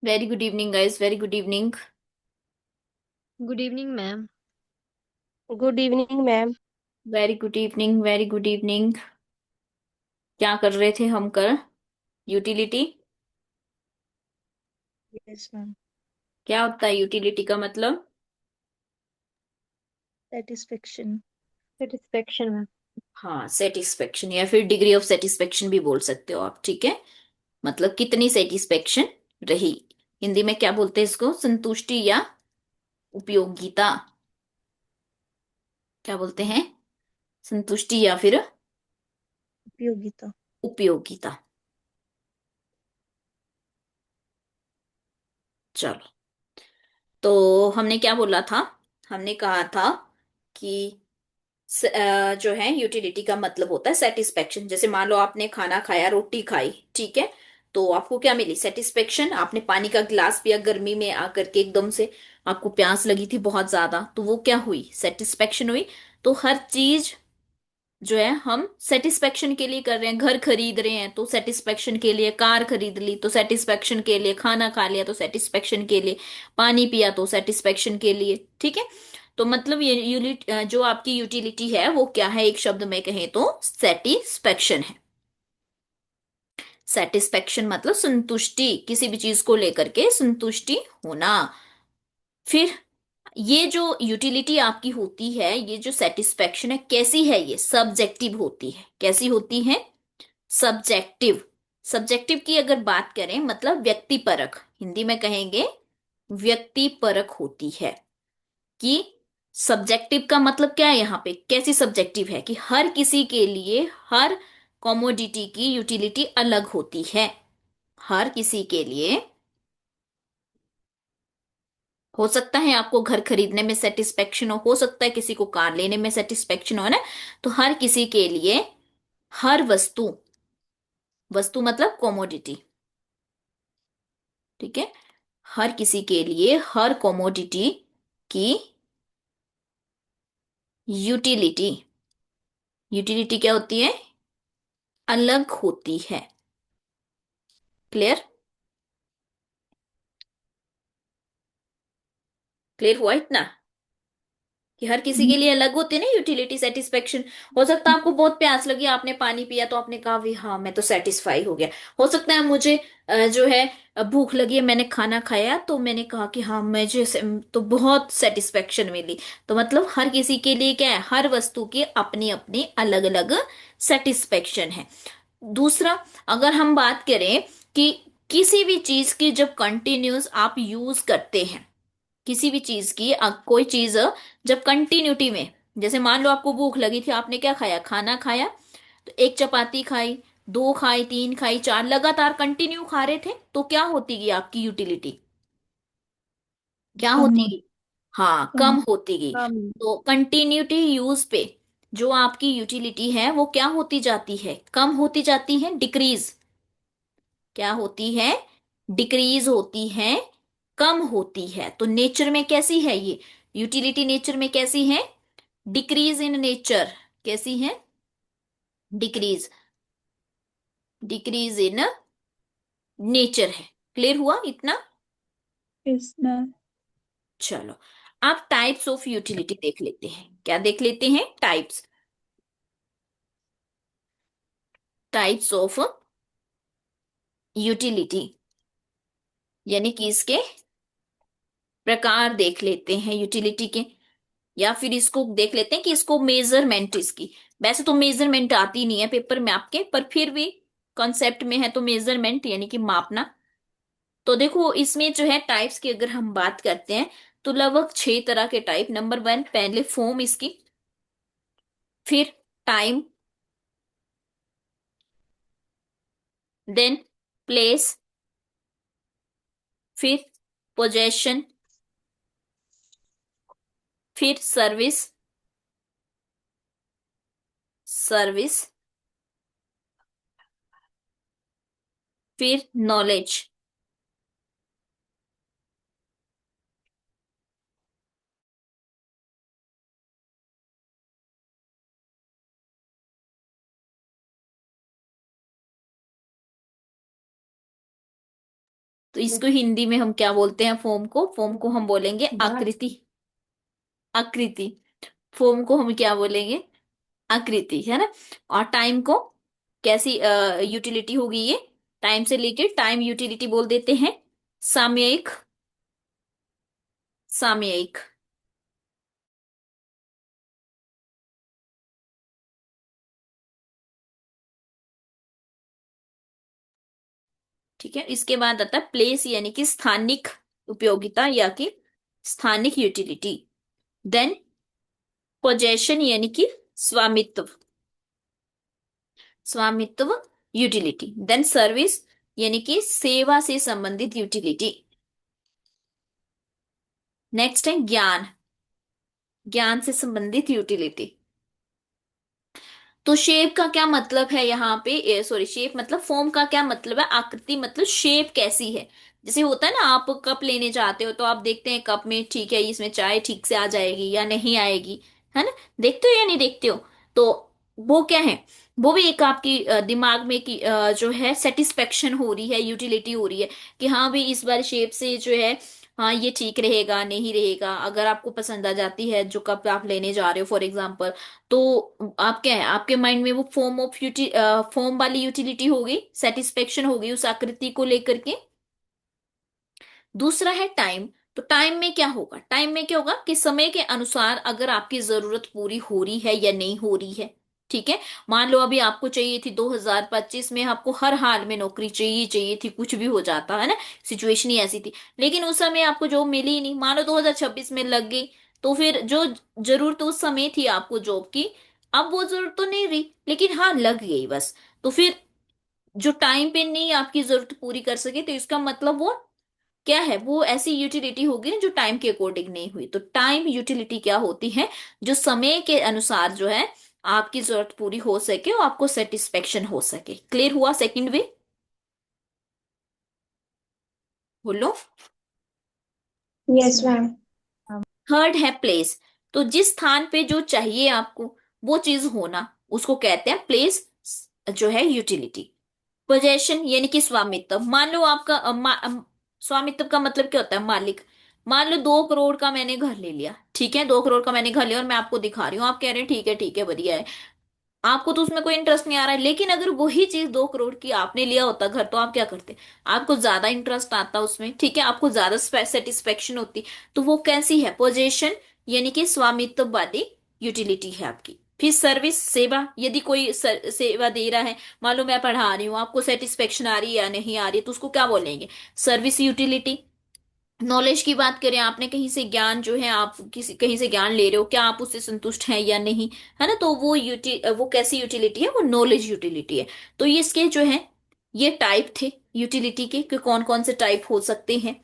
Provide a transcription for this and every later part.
Very good evening guys, very good evening. Good evening ma'am. Good evening ma'am. Very good evening, very good evening. क्या कर रहे थे हम कल? Utility. Yes ma'am. क्या होता है यूटिलिटी का मतलब? सेटिस्फेक्शन। Satisfaction ma'am. हाँ, सेटिस्फेक्शन या फिर डिग्री ऑफ सेटिस्फेक्शन भी बोल सकते हो आप, ठीक है। मतलब कितनी सेटिस्फेक्शन रही। हिंदी में क्या बोलते हैं इसको? संतुष्टि या उपयोगिता। क्या बोलते हैं? संतुष्टि या फिर उपयोगिता। उपयोगिता। चलो, तो हमने क्या बोला था? हमने कहा था कि जो है यूटिलिटी का मतलब होता है सेटिस्फेक्शन। जैसे मान लो आपने खाना खाया, रोटी खाई, ठीक है। तो आपको क्या मिली? सेटिस्फेक्शन। आपने पानी का गिलास पिया गर्मी में आकर के, एकदम से आपको प्यास लगी थी बहुत ज्यादा, तो वो क्या हुई? सेटिस्फेक्शन हुई। तो हर चीज जो है हम सेटिस्फेक्शन के लिए कर रहे हैं। घर खरीद रहे हैं तो सेटिस्फेक्शन के लिए, कार खरीद ली तो सेटिस्फेक्शन के लिए, खाना खा लिया तो सेटिस्फेक्शन के लिए, पानी पिया तो सेटिस्फेक्शन के लिए, ठीक है। तो मतलब ये यूनिट जो आपकी यूटिलिटी है वो क्या है? एक शब्द में कहें तो सेटिस्फेक्शन है। सेटिस्फेक्शन मतलब संतुष्टि, किसी भी चीज को लेकर के संतुष्टि होना। फिर ये जो यूटिलिटी आपकी होती है, ये जो सेटिस्फेक्शन है, कैसी है? ये सब्जेक्टिव होती है। कैसी होती है? सब्जेक्टिव। सब्जेक्टिव की अगर बात करें मतलब व्यक्ति परक, हिंदी में कहेंगे व्यक्ति परक होती है। कि सब्जेक्टिव का मतलब क्या है? यहाँ पे कैसी सब्जेक्टिव है कि हर किसी के लिए हर कॉमोडिटी की यूटिलिटी अलग होती है। हर किसी के लिए हो सकता है आपको घर खरीदने में सेटिस्फेक्शन हो सकता है किसी को कार लेने में सेटिस्फेक्शन हो ना। तो हर किसी के लिए हर वस्तु, वस्तु मतलब कॉमोडिटी, ठीक है। हर किसी के लिए हर कॉमोडिटी की यूटिलिटी, यूटिलिटी क्या होती है? अलग होती है। क्लियर? क्लियर हुआ इतना? कि हर किसी के लिए अलग होती है ना यूटिलिटी, सेटिस्फेक्शन। हो सकता है आपको बहुत प्यास लगी, आपने पानी पिया तो आपने कहा भी हाँ मैं तो सेटिस्फाई हो गया। हो सकता है मुझे जो है भूख लगी है, मैंने खाना खाया तो मैंने कहा कि हाँ मुझे तो बहुत सेटिस्फेक्शन मिली। तो मतलब हर किसी के लिए क्या है? हर वस्तु की अपनी अपनी अलग अलग सेटिस्फेक्शन है। दूसरा, अगर हम बात करें कि किसी भी चीज की जब कंटिन्यूस आप यूज करते हैं, किसी भी चीज की कोई चीज जब कंटिन्यूटी में, जैसे मान लो आपको भूख लगी थी, आपने क्या खाया? खाना खाया। तो एक चपाती खाई, दो खाई, तीन खाई, चार, लगातार कंटिन्यू खा रहे थे, तो क्या होती गई आपकी यूटिलिटी? क्या कम होती हो। गई? हाँ, कम। कम होती गई। कम। तो कंटिन्यूटी यूज पे जो आपकी यूटिलिटी है वो क्या होती जाती है? कम होती जाती है, डिक्रीज। क्या होती है? डिक्रीज होती है, कम होती है। तो नेचर में कैसी है ये यूटिलिटी? नेचर में कैसी है? Decrease in nature. कैसी है? डिक्रीज, डिक्रीज इन नेचर है। क्लियर हुआ इतना? Yes ma'am. चलो, आप टाइप्स ऑफ यूटिलिटी देख लेते हैं। क्या देख लेते हैं? टाइप्स। टाइप्स ऑफ यूटिलिटी यानी कि इसके प्रकार देख लेते हैं यूटिलिटी के। या फिर इसको देख लेते हैं कि इसको मेजरमेंट इसकी। वैसे तो मेजरमेंट आती नहीं है पेपर में आपके, पर फिर भी कॉन्सेप्ट में है तो मेजरमेंट यानी कि मापना। तो देखो इसमें जो है टाइप्स की अगर हम बात करते हैं तो लगभग 6 तरह के टाइप। नंबर वन, पहले फॉर्म इसकी, फिर टाइम, देन प्लेस, फिर पोजेशन, फिर सर्विस, सर्विस, फिर नॉलेज। तो इसको हिंदी में हम क्या बोलते हैं? फॉर्म को हम बोलेंगे आकृति। आकृति। फॉर्म को हम क्या बोलेंगे? आकृति, है ना। और टाइम को कैसी यूटिलिटी होगी ये? टाइम से रिलेटेड टाइम यूटिलिटी बोल देते हैं सामयिक। सामयिक। ठीक है, इसके बाद आता है प्लेस यानी कि स्थानिक उपयोगिता या कि स्थानिक यूटिलिटी। देन पोजेशन यानी कि स्वामित्व। स्वामित्व यूटिलिटी। देन सर्विस यानी कि सेवा से संबंधित यूटिलिटी। नेक्स्ट है ज्ञान। ज्ञान से संबंधित यूटिलिटी। तो शेप का क्या मतलब है यहाँ पे? सॉरी, शेप मतलब फॉर्म का क्या मतलब है? आकृति मतलब शेप कैसी है। जैसे होता है ना, आप कप लेने जाते हो तो आप देखते हैं कप में ठीक है इसमें चाय ठीक से आ जाएगी या नहीं आएगी, है ना। देखते हो या नहीं देखते हो? तो वो क्या है? वो भी एक आपकी दिमाग में की जो है सेटिस्फेक्शन हो रही है, यूटिलिटी हो रही है कि हाँ भाई इस बार शेप से जो है, हाँ ये ठीक रहेगा नहीं रहेगा। अगर आपको पसंद आ जाती है जो कप आप लेने जा रहे हो फॉर एग्जाम्पल, तो आप क्या है, आपके माइंड में वो फॉर्म वाली यूटिलिटी होगी, सेटिस्फेक्शन होगी उस आकृति को लेकर के। दूसरा है टाइम। तो टाइम में क्या होगा? टाइम में क्या होगा कि समय के अनुसार अगर आपकी जरूरत पूरी हो रही है या नहीं हो रही है। ठीक है। मान लो अभी आपको चाहिए थी 2025 में, आपको हर हाल में नौकरी चाहिए चाहिए थी, कुछ भी हो जाता है ना, सिचुएशन ही ऐसी थी। लेकिन उस समय आपको जॉब मिली ही नहीं, मान लो 2026 में लग गई। तो फिर जो जरूरत उस समय थी आपको जॉब की, अब वो जरूरत तो नहीं रही, लेकिन हाँ लग गई बस। तो फिर जो टाइम पे नहीं आपकी जरूरत पूरी कर सके, तो इसका मतलब वो क्या है? वो ऐसी यूटिलिटी होगी ना जो टाइम के अकॉर्डिंग नहीं हुई। तो टाइम यूटिलिटी क्या होती है? जो समय के अनुसार जो है आपकी जरूरत पूरी हो सके और आपको सेटिस्फेक्शन हो सके। क्लियर हुआ सेकंड वे? बोलो। Yes ma'am. थर्ड है प्लेस। तो जिस स्थान पे जो चाहिए आपको वो चीज होना, उसको कहते हैं प्लेस, जो है यूटिलिटी। पोजेशन यानी कि स्वामित्व। मान लो आपका स्वामित्व का मतलब क्या होता है? मालिक। मान लो 2 करोड़ का मैंने घर ले लिया, ठीक है, 2 करोड़ का मैंने घर लिया और मैं आपको दिखा रही हूँ, आप कह रहे हैं ठीक है बढ़िया है। आपको तो उसमें कोई इंटरेस्ट नहीं आ रहा है, लेकिन अगर वही चीज 2 करोड़ की आपने लिया होता घर, तो आप क्या करते? आपको ज्यादा इंटरेस्ट आता उसमें, ठीक है, आपको ज्यादा सेटिस्फेक्शन होती। तो वो कैसी है? पोजेशन यानी कि स्वामित्व वाली यूटिलिटी है आपकी। फिर सर्विस, सेवा। यदि कोई सेवा दे रहा है, मान लो मैं पढ़ा रही हूँ, आपको सेटिस्फेक्शन आ रही है या नहीं आ रही है, तो उसको क्या बोलेंगे? Service utility. नॉलेज की बात करें, आपने कहीं से ज्ञान जो है, आप किसी कहीं से ज्ञान ले रहे हो, क्या आप उससे संतुष्ट हैं या नहीं, है ना। तो वो कैसी यूटिलिटी है? वो नॉलेज यूटिलिटी है। तो ये इसके जो है ये टाइप थे यूटिलिटी के, कि कौन कौन से टाइप हो सकते हैं।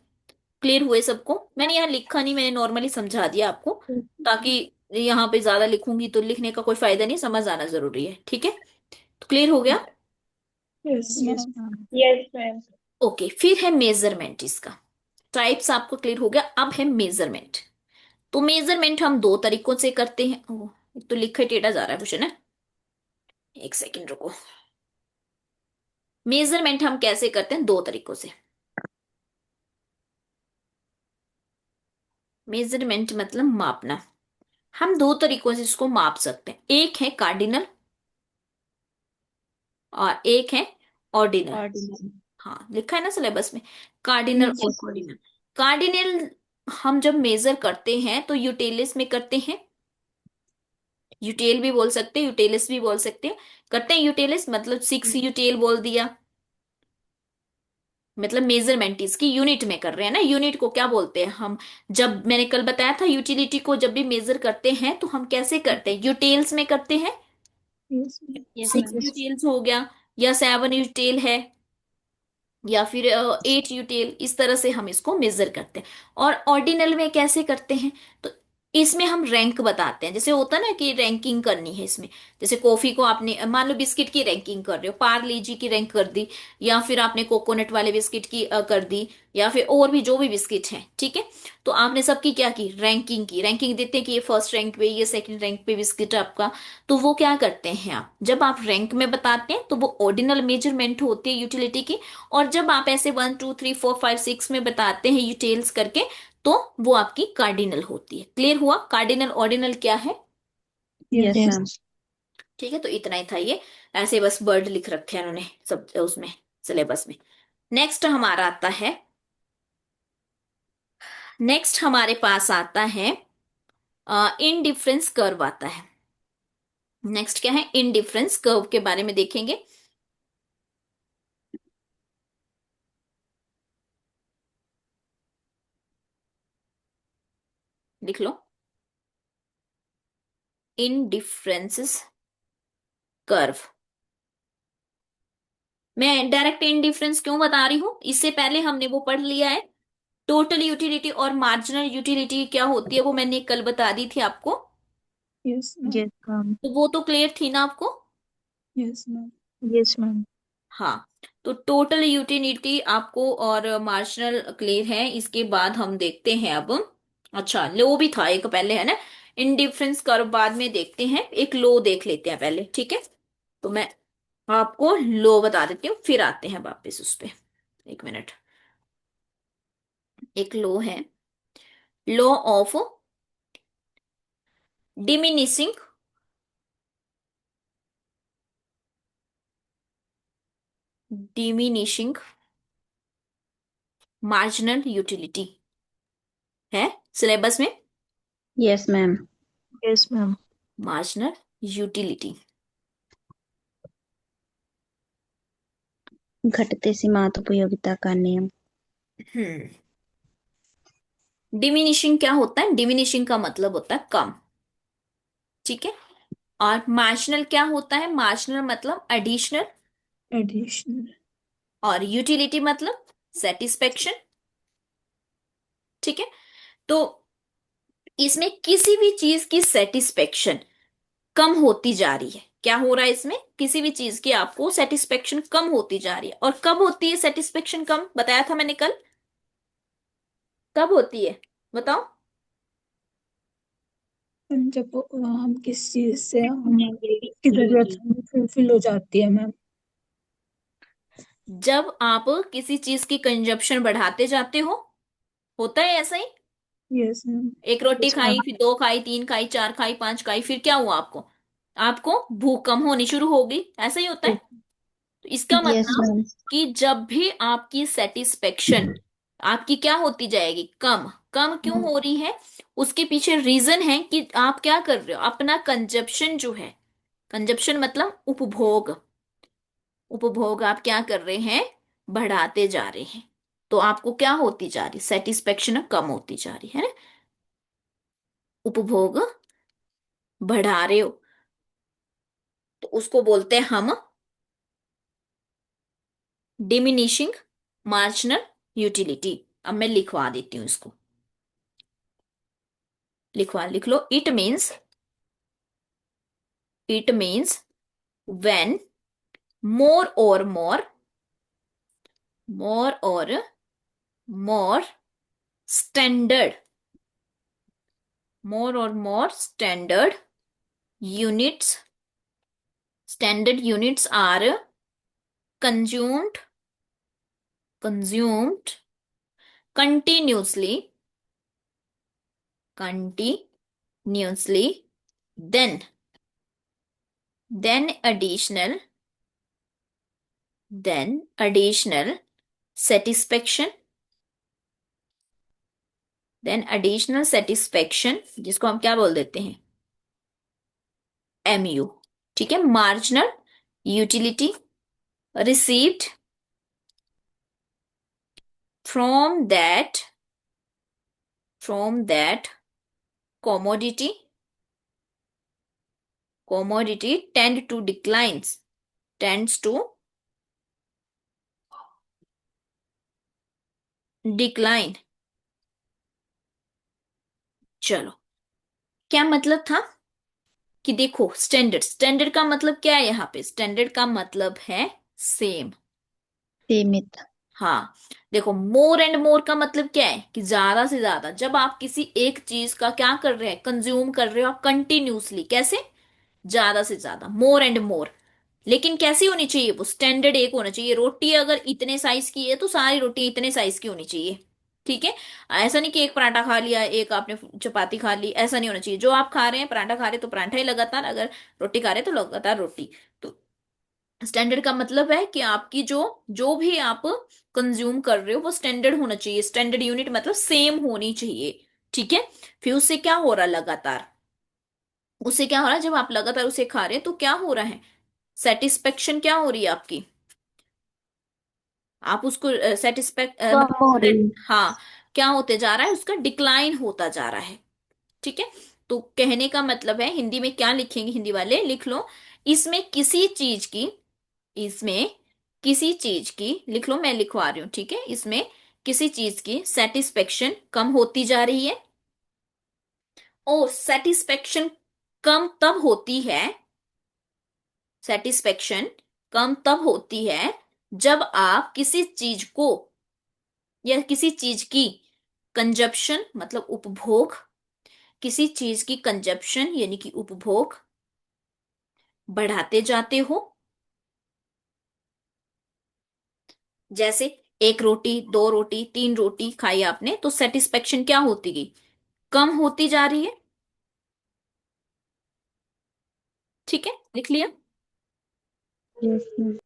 क्लियर हुए सबको? मैंने यहाँ लिखा नहीं, मैंने नॉर्मली समझा दिया आपको, ताकि यहाँ पे ज्यादा लिखूंगी तो लिखने का कोई फायदा नहीं, समझ आना जरूरी है। ठीक है, तो क्लियर हो गया? Yes Yes, ma'am. Yes ma'am. Okay, फिर है मेजरमेंट। इसका टाइप्स आपको क्लियर हो गया। अब है मेजरमेंट। तो मेजरमेंट हम 2 तरीकों से करते हैं। ओह, एक तो लिखा टेढ़ा जा रहा है क्वेश्चन है, एक सेकंड रुको। मेजरमेंट हम कैसे करते हैं? 2 तरीकों से। मेजरमेंट मतलब मापना। हम 2 तरीकों से इसको माप सकते हैं। एक है कार्डिनल और एक है ऑर्डिनल। Ordinary. हाँ, लिखा है ना सिलेबस में, कार्डिनल और यस ऑर्डिनल। कार्डिनल हम जब मेजर करते हैं तो यूटेलिस में करते हैं। यूटेल भी बोल सकते हैं, यूटेलिस भी बोल सकते हैं। करते हैं यूटेलिस मतलब 6 यूटेल बोल दिया, मतलब मेजरमेंट इसकी यूनिट में कर रहे हैं ना। यूनिट को क्या बोलते हैं हम? जब मैंने कल बताया था, यूटिलिटी को जब भी मेजर करते हैं तो हम कैसे करते हैं? यूटेल्स में करते हैं। Yes, ma'am. Yes six ma'am. यूटेल्स हो गया, या 7 यूटेल है, या फिर 8 यूटेल। इस तरह से हम इसको मेजर करते हैं। और ऑर्डिनल में कैसे करते हैं? तो इसमें हम रैंक बताते हैं, जैसे होता है ना कि रैंकिंग करनी है इसमें। जैसे कॉफी को आपने मान लो बिस्किट की रैंकिंग कर रहे हो, पार्ले जी की रैंक कर दी, या फिर आपने कोकोनट वाले बिस्किट की कर दी, या फिर और भी जो भी बिस्किट हैं, ठीक है। तो आपने सबकी क्या की, रैंकिंग की। रैंकिंग देते हैं कि ये फर्स्ट रैंक पे, ये सेकंड रैंक पे बिस्किट आपका। तो वो क्या करते हैं, आप जब आप रैंक में बताते हैं तो वो ऑर्डिनल मेजरमेंट होती है यूटिलिटी की। और जब आप ऐसे 1 2 3 4 5 6 में बताते हैं यूटेल्स करके, तो वो आपकी कार्डिनल होती है। क्लियर हुआ, कार्डिनल ऑर्डिनल क्या है। Yes, yes yes. मैम। ठीक है, तो इतना ही था ये। ऐसे बस वर्ड लिख रखे हैं उन्होंने सब उसमें, सिलेबस में। नेक्स्ट हमारा आता है, नेक्स्ट हमारे पास आता है इनडिफरेंस कर्व आता है। नेक्स्ट क्या है, इनडिफरेंस कर्व के बारे में देखेंगे। लिख लो, इनडिफरेंसेस कर्व। मैं डायरेक्ट इनडिफरेंस क्यों बता रही हूं, इससे पहले हमने वो पढ़ लिया है। टोटल यूटिलिटी और मार्जिनल यूटिलिटी क्या होती है, वो मैंने कल बता दी थी आपको। Yes, ma'am. Yes ma'am. तो वो तो क्लियर थी ना आपको। Yes, ma'am. Yes ma'am. हाँ, तो टोटल यूटिलिटी आपको और मार्जिनल क्लियर है। इसके बाद हम देखते हैं अब, अच्छा लो भी था एक पहले, है ना। इनडिफरेंस कर्व बाद में देखते हैं, एक लो देख लेते हैं पहले, ठीक है। तो मैं आपको लो बता देती हूँ, फिर आते हैं वापस उस पे। एक मिनट, एक लो है, law of diminishing diminishing marginal utility है सिलेबस में। Yes ma'am. Yes ma'am. Marginal utility, घटते सीमांत उपयोगिता का नियम। हम्म। डिमिनिशिंग क्या होता है, डिमिनिशिंग का मतलब होता है कम, ठीक है। और मार्जिनल क्या होता है, मार्जिनल मतलब एडिशनल। Additional. और यूटिलिटी मतलब सेटिस्फेक्शन, ठीक है। तो इसमें किसी भी चीज की सेटिस्फेक्शन कम होती जा रही है। क्या हो रहा है इसमें, किसी भी चीज की आपको सेटिस्फेक्शन कम होती जा रही है। और कब होती है सेटिस्फेक्शन कम, बताया था मैंने कल, कब होती है बताओ। जब हम किस चीज से की जरूरत हमें फुलफिल हो जाती है मैम। जब आप किसी चीज की कंजप्शन बढ़ाते जाते हो, होता है ऐसा ही। Yes ma'am. एक रोटी यस मैम। खाई, फिर दो खाई, तीन खाई, चार खाई, पांच खाई, फिर क्या हुआ आपको, आपको भूख कम होनी शुरू हो गई, ऐसा ही होता है। तो इसका यस मतलब मैम। कि जब भी आपकी सेटिस्फेक्शन आपकी क्या होती जाएगी, कम। कम क्यों हो रही है, उसके पीछे रीजन है कि आप क्या कर रहे हो, अपना कंजप्शन जो है, कंजप्शन मतलब उपभोग, उपभोग आप क्या कर रहे हैं, बढ़ाते जा रहे हैं। तो आपको क्या होती जा रही, सेटिस्फेक्शन कम होती जा रही है ना, उपभोग बढ़ा रहे हो। तो उसको बोलते हैं हम डिमिनिशिंग मार्जिनल यूटिलिटी। अब मैं लिखवा देती हूँ इसको, लिख लो। इट मीन्स व्हेन मोर और मोर स्टैंडर्ड मोर और more units standard units are consumed consumed continuously continuously then additional additional satisfaction additional satisfaction जिसको हम क्या बोल देते हैं, MU, ठीक है। Marginal utility received from that commodity tends to decline। चलो, क्या मतलब था कि देखो, स्टैंडर्ड, स्टैंडर्ड का मतलब क्या है यहाँ पे? स्टैंडर्ड का मतलब है सेम। सीमित। हाँ। देखो, मोर एंड मोर का मतलब क्या है? कि ज्यादा से ज्यादा। जब आप किसी एक चीज का क्या कर रहे हैं, कंज्यूम कर रहे हो आप कंटिन्यूसली, कैसे? ज्यादा से ज्यादा, मोर एंड मोर। लेकिन कैसी होनी चाहिए वो? स्टैंडर्ड एक होना चाहिए। रोटी अगर इतने साइज की है तो सारी रोटी इतने साइज की होनी चाहिए। ठीक है। ऐसा नहीं कि एक पराठा खा लिया, एक आपने चपाती खा ली, ऐसा नहीं होना चाहिए। जो आप खा रहे हैं, पराठा खा रहे हैं तो पराठा ही लगातार, अगर रोटी खा रहे हैं तो लगातार रोटी। तो स्टैंडर्ड का मतलब है कि आपकी जो जो भी आप कंज्यूम कर रहे हो वो स्टैंडर्ड होना चाहिए। स्टैंडर्ड यूनिट मतलब सेम होनी चाहिए। ठीक है। फिर उससे क्या हो रहा लगातार? उससे क्या हो रहा है, जब आप लगातार उसे खा रहे हैं तो क्या हो रहा है? सेटिस्फेक्शन क्या हो रही है आपकी? आप उसको सेटिस्फेक्ट कम हो मतलब रही। हाँ, क्या होते जा रहा है? उसका डिक्लाइन होता जा रहा है। ठीक है। तो कहने का मतलब है, हिंदी में क्या लिखेंगे, हिंदी वाले लिख लो, इसमें किसी चीज की, इसमें किसी चीज की, लिख लो, मैं लिखवा रही हूं, ठीक है। इसमें किसी चीज की सेटिस्फेक्शन कम होती जा रही है। और सेटिस्फेक्शन कम तब होती है, सेटिस्फेक्शन कम तब होती है जब आप किसी चीज को या किसी चीज की कंजप्शन मतलब उपभोग, किसी चीज की कंजप्शन यानी कि उपभोग बढ़ाते जाते हो। जैसे एक रोटी, दो रोटी, तीन रोटी खाई आपने तो सेटिस्फेक्शन क्या होती गई? कम होती जा रही है। ठीक है, लिख लिया? Yes ma'am.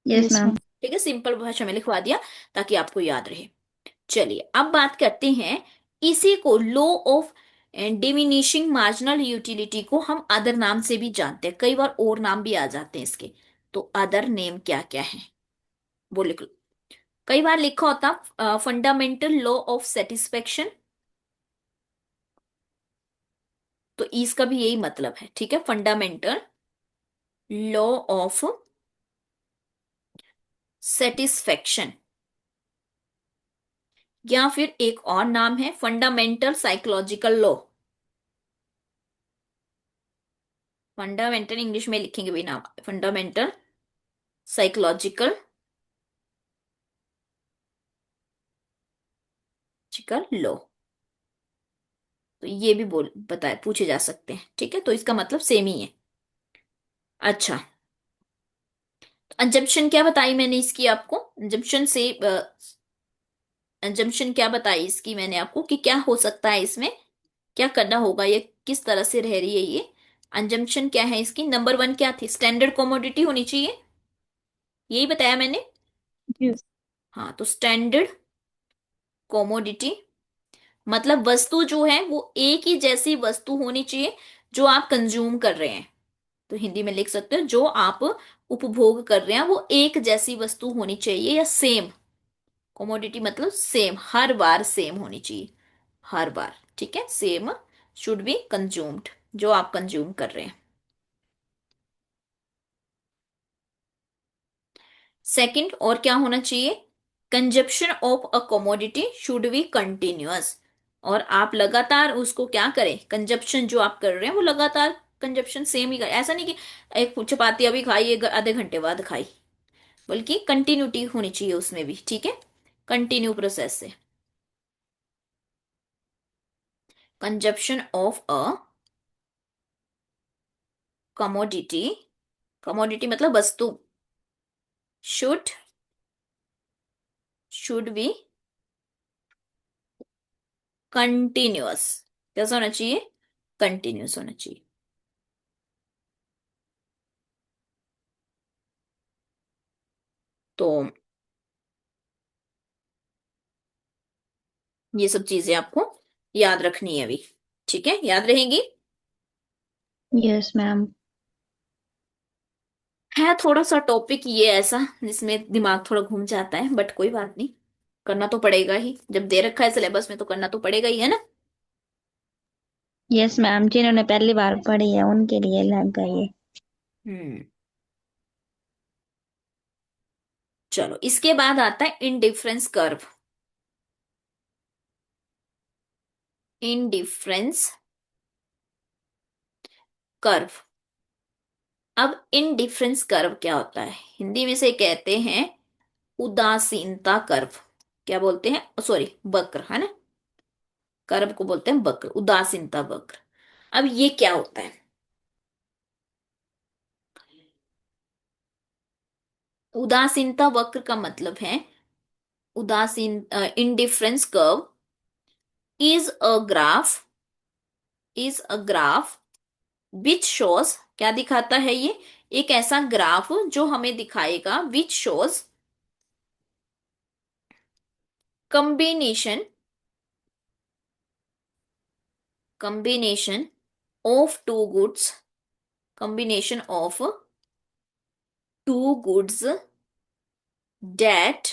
Yes yes ma'am. Ma'am. ठीक है, सिंपल भाषा में लिखवा दिया ताकि आपको याद रहे। चलिए अब बात करते हैं, इसी को law of diminishing marginal utility को हम अदर नाम से भी जानते हैं, कई बार और नाम भी आ जाते हैं इसके। तो अदर नेम क्या क्या है वो लिख लो। कई बार लिखा होता फंडामेंटल लॉ ऑफ सेटिस्फेक्शन, तो इसका भी यही मतलब है। ठीक है, फंडामेंटल लॉ ऑफ सेटिस्फेक्शन, या फिर एक और नाम है fundamental psychological law. Fundamental English में लिखेंगे भी नाम, फंडामेंटल साइकोलॉजिकल जिकल लॉ। तो ये भी बोल बताए पूछे जा सकते हैं। ठीक है, तो इसका मतलब सेम ही है। अच्छा, अंजम्पशन क्या बताई मैंने इसकी आपको? अंजम्पशन से अंजम्पशन क्या बताई इसकी मैंने आपको कि क्या हो सकता है इसमें, क्या करना होगा, ये किस तरह से रह रही है ये। अंजम्पशन क्या है इसकी? नंबर वन क्या थी? स्टैंडर्ड कमोडिटी होनी चाहिए, यही बताया मैंने। यस। हाँ, तो स्टैंडर्ड कमोडिटी मतलब वस्तु जो है वो एक ही जैसी वस्तु होनी चाहिए जो आप कंज्यूम कर रहे हैं। तो हिंदी में लिख सकते हो, जो आप उपभोग कर रहे हैं वो एक जैसी वस्तु होनी चाहिए, या सेम। कमोडिटी मतलब सेम, हर बार सेम होनी चाहिए, हर बार। ठीक है, सेम शुड बी कंज्यूम्ड, जो आप कंज्यूम कर रहे हैं। सेकंड, और क्या होना चाहिए? Consumption of a commodity should be continuous. और आप लगातार उसको क्या करें, कंजप्शन जो आप कर रहे हैं वो लगातार कंजप्शन सेम ही करें। ऐसा नहीं कि एक चपाती अभी खाई, एक आधे घंटे बाद खाई, बल्कि कंटिन्यूटी होनी चाहिए उसमें भी। ठीक है, कंटिन्यू प्रोसेस से। Consumption of a commodity, commodity मतलब वस्तु, शुड शुड बी कंटिन्यूअस। कैसा होना चाहिए? कंटिन्यूअस होना चाहिए। तो ये सब चीजें आपको याद रखनी है अभी। ठीक है, याद रहेंगी। Yes ma'am. है थोड़ा सा टॉपिक ये ऐसा जिसमें दिमाग थोड़ा घूम जाता है, बट कोई बात नहीं, करना तो पड़ेगा ही, जब दे रखा है सिलेबस में तो करना तो पड़ेगा ही, है ना। यस मैम, जिन्होंने पहली बार पढ़ी है उनके लिए लग ये। हम्म। चलो, इसके बाद आता है इनडिफरेंस कर्व। Indifference curve. अब इनडिफरेंस कर्व क्या होता है? हिंदी में से कहते हैं उदासीनता कर्व। क्या बोलते हैं? सॉरी, वक्र है ना। कर्व को बोलते हैं वक्र, उदासीनता वक्र। अब ये क्या होता है? उदासीनता वक्र का मतलब है, उदासीन indifference curve is a graph, is a graph which shows, क्या दिखाता है ये? एक ऐसा ग्राफ जो हमें दिखाएगा, which shows combination, combination of two goods, combination of two goods that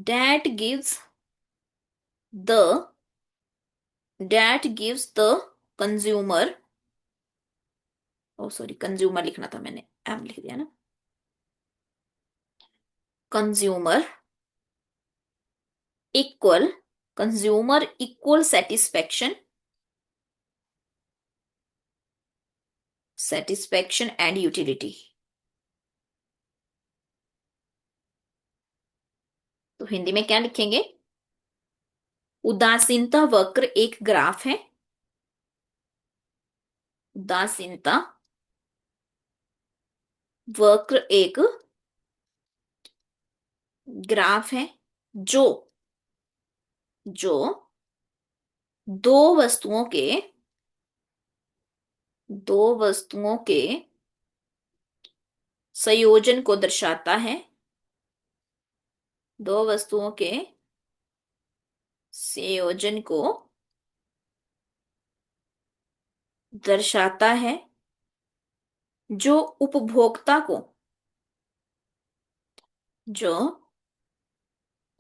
that gives the that gives the consumer, oh sorry, consumer लिखना था मैंने, एम लिख दिया ना। Consumer equal, consumer equal satisfaction, satisfaction and utility. तो हिंदी में क्या लिखेंगे? उदासीनता वक्र एक ग्राफ है, उदासीनता वक्र एक ग्राफ है जो जो दो वस्तुओं के, दो वस्तुओं के संयोजन को दर्शाता है, दो वस्तुओं के संयोजन को दर्शाता है, जो उपभोक्ता को, जो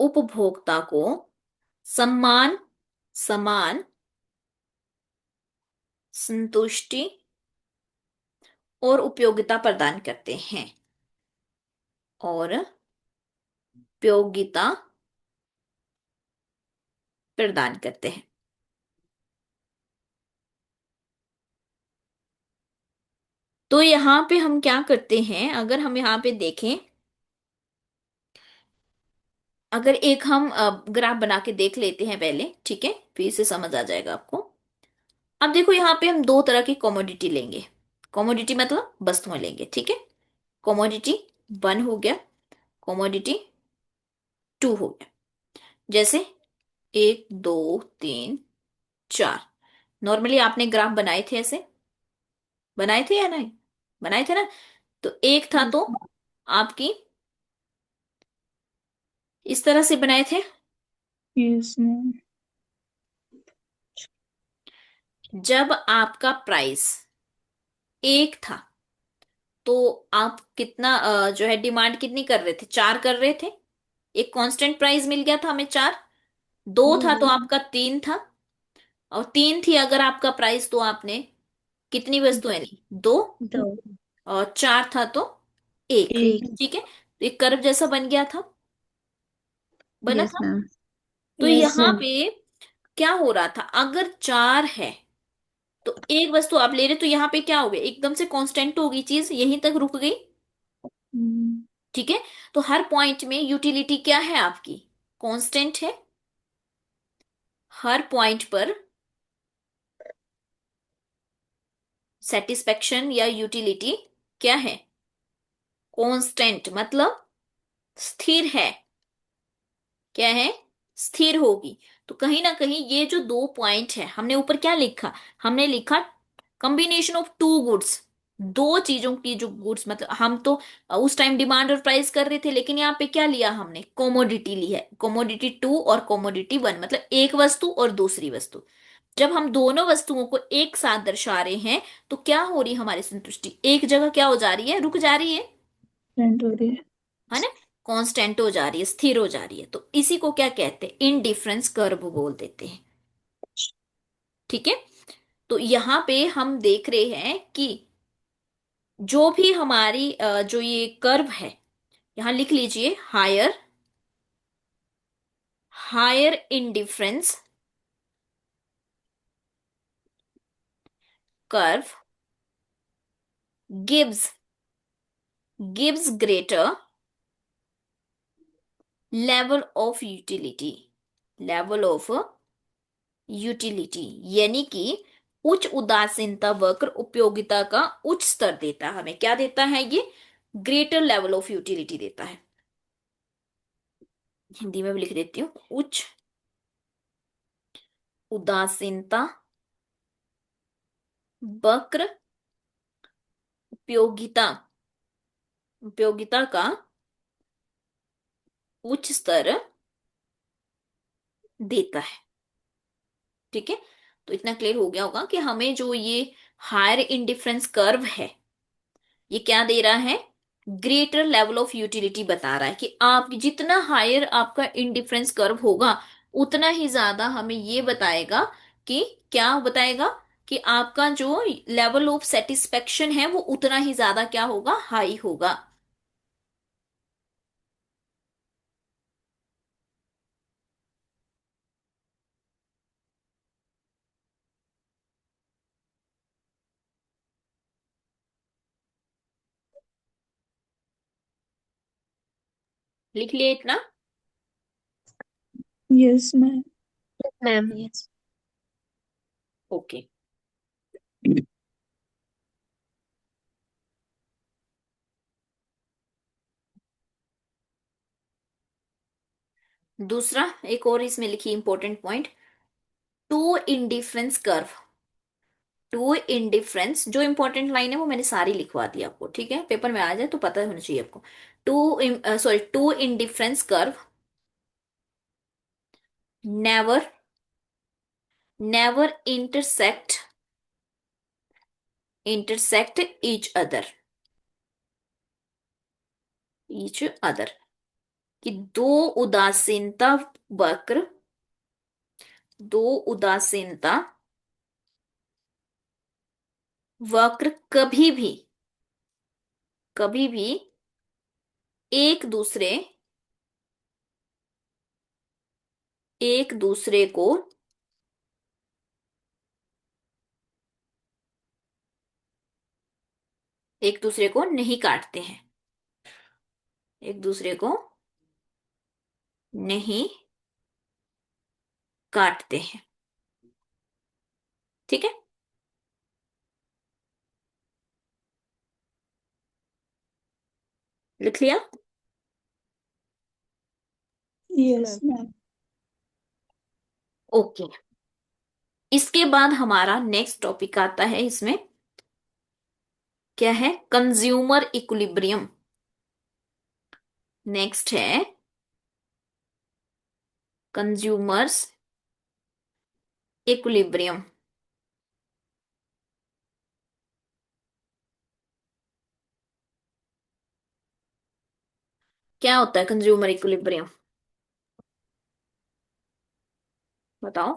उपभोक्ता को समान, समान संतुष्टि और उपयोगिता प्रदान करते हैं, और उपयोगिता प्रदान करते हैं। तो यहां पे हम क्या करते हैं, अगर हम यहां पे देखें, अगर एक हम ग्राफ बना के देख लेते हैं पहले, ठीक है, फिर से समझ आ जाएगा आपको। अब देखो, यहाँ पे हम दो तरह की कमोडिटी लेंगे, कमोडिटी मतलब वस्तुएं लेंगे, ठीक है। कमोडिटी वन हो गया, कमोडिटी टू हो गया। जैसे एक, दो, तीन, चार। नॉर्मली आपने ग्राफ बनाए थे ऐसे, बनाए थे या नहीं? बनाए थे ना। तो एक था तो आपकी इस तरह से बनाए थे। Yes ma'am. जब आपका प्राइस एक था तो आप कितना जो है डिमांड कितनी कर रहे थे? चार कर रहे थे। एक कांस्टेंट प्राइस मिल गया था हमें चार। दो था तो आपका तीन था, और तीन थी अगर आपका प्राइस तो आपने कितनी वस्तुएं ली? दो। दो। और चार था तो एक। एक। ठीक है, तो एक कर्व जैसा बन गया था, बना यस था। मैम। तो यस यहाँ मैम। पे क्या हो रहा था, अगर चार है तो एक वस्तु आप ले रहे, तो यहाँ पे क्या हो गया, एकदम से कांस्टेंट हो गई चीज, यहीं तक रुक गई। ठीक है, तो हर पॉइंट में यूटिलिटी क्या है आपकी? कांस्टेंट है। हर पॉइंट पर सेटिस्फेक्शन या यूटिलिटी क्या है? कांस्टेंट मतलब स्थिर है। क्या है? स्थिर होगी। तो कहीं ना कहीं ये जो दो पॉइंट है, हमने ऊपर क्या लिखा? हमने लिखा कॉम्बिनेशन ऑफ टू गुड्स, दो चीजों की जो गुड्स, मतलब हम तो उस टाइम डिमांड और प्राइस कर रहे थे, लेकिन यहाँ पे क्या लिया हमने? कोमोडिटी ली है, कोमोडिटी टू और कोमोडिटी वन, मतलब एक वस्तु और दूसरी वस्तु। जब हम दोनों वस्तुओं को एक साथ दर्शा रहे हैं, तो क्या हो रही है हमारी संतुष्टि? एक जगह क्या हो जा रही है? रुक जा रही स्टूडेंट हो रही है। है ना। कांस्टेंट हो जा रही है, स्थिर हो जा रही है। तो इसी को क्या कहते हैं? इनडिफरेंस कर्व बोल देते हैं। ठीक है, तो यहां पे हम देख रहे हैं कि जो भी हमारी जो ये कर्व है, यहां लिख लीजिए, higher, higher indifference curve gives greater level of utility, level of utility, यानी कि उच्च उदासीनता वक्र उपयोगिता का उच्च स्तर देता है हमें। क्या देता है ये? ग्रेटर लेवल ऑफ यूटिलिटी देता है। हिंदी में भी लिख देती हूँ, उच्च उदासीनता वक्र उपयोगिता, उपयोगिता का उच्च स्तर देता है। ठीक है, तो इतना क्लियर हो गया होगा कि हमें जो ये हायर इंडिफरेंस कर्व है, ये क्या दे रहा है? ग्रेटर लेवल ऑफ यूटिलिटी बता रहा है कि आप जितना हायर आपका इंडिफरेंस कर्व होगा, उतना ही ज्यादा हमें ये बताएगा कि, क्या बताएगा? कि आपका जो लेवल ऑफ सेटिस्फेक्शन है वो उतना ही ज्यादा क्या होगा? हाई होगा। लिख लिए इतना? Yes ma'am. Ma'am. Yes. Okay. दूसरा एक और इसमें लिखी important point, two indifference curve. Two indifference, जो इंपॉर्टेंट लाइन है वो मैंने सारी लिखवा दी आपको, ठीक है, पेपर में आ जाए तो पता होना चाहिए आपको। Two indifference curve never never intersect each other, कि उदासीनता वक्र दो उदासीनता वक्र कभी भी एक दूसरे एक दूसरे को एक दूसरे को नहीं काटते हैं, एक दूसरे को नहीं काटते हैं। ठीक है, लिख लिया? Yes ma'am. ओके। इसके बाद हमारा नेक्स्ट टॉपिक आता है इसमें, क्या है? Consumer equilibrium. नेक्स्ट है कंज्यूमर्स इक्विलिब्रियम। क्या होता है कंज्यूमर इक्विलिब्रियम? बताओ,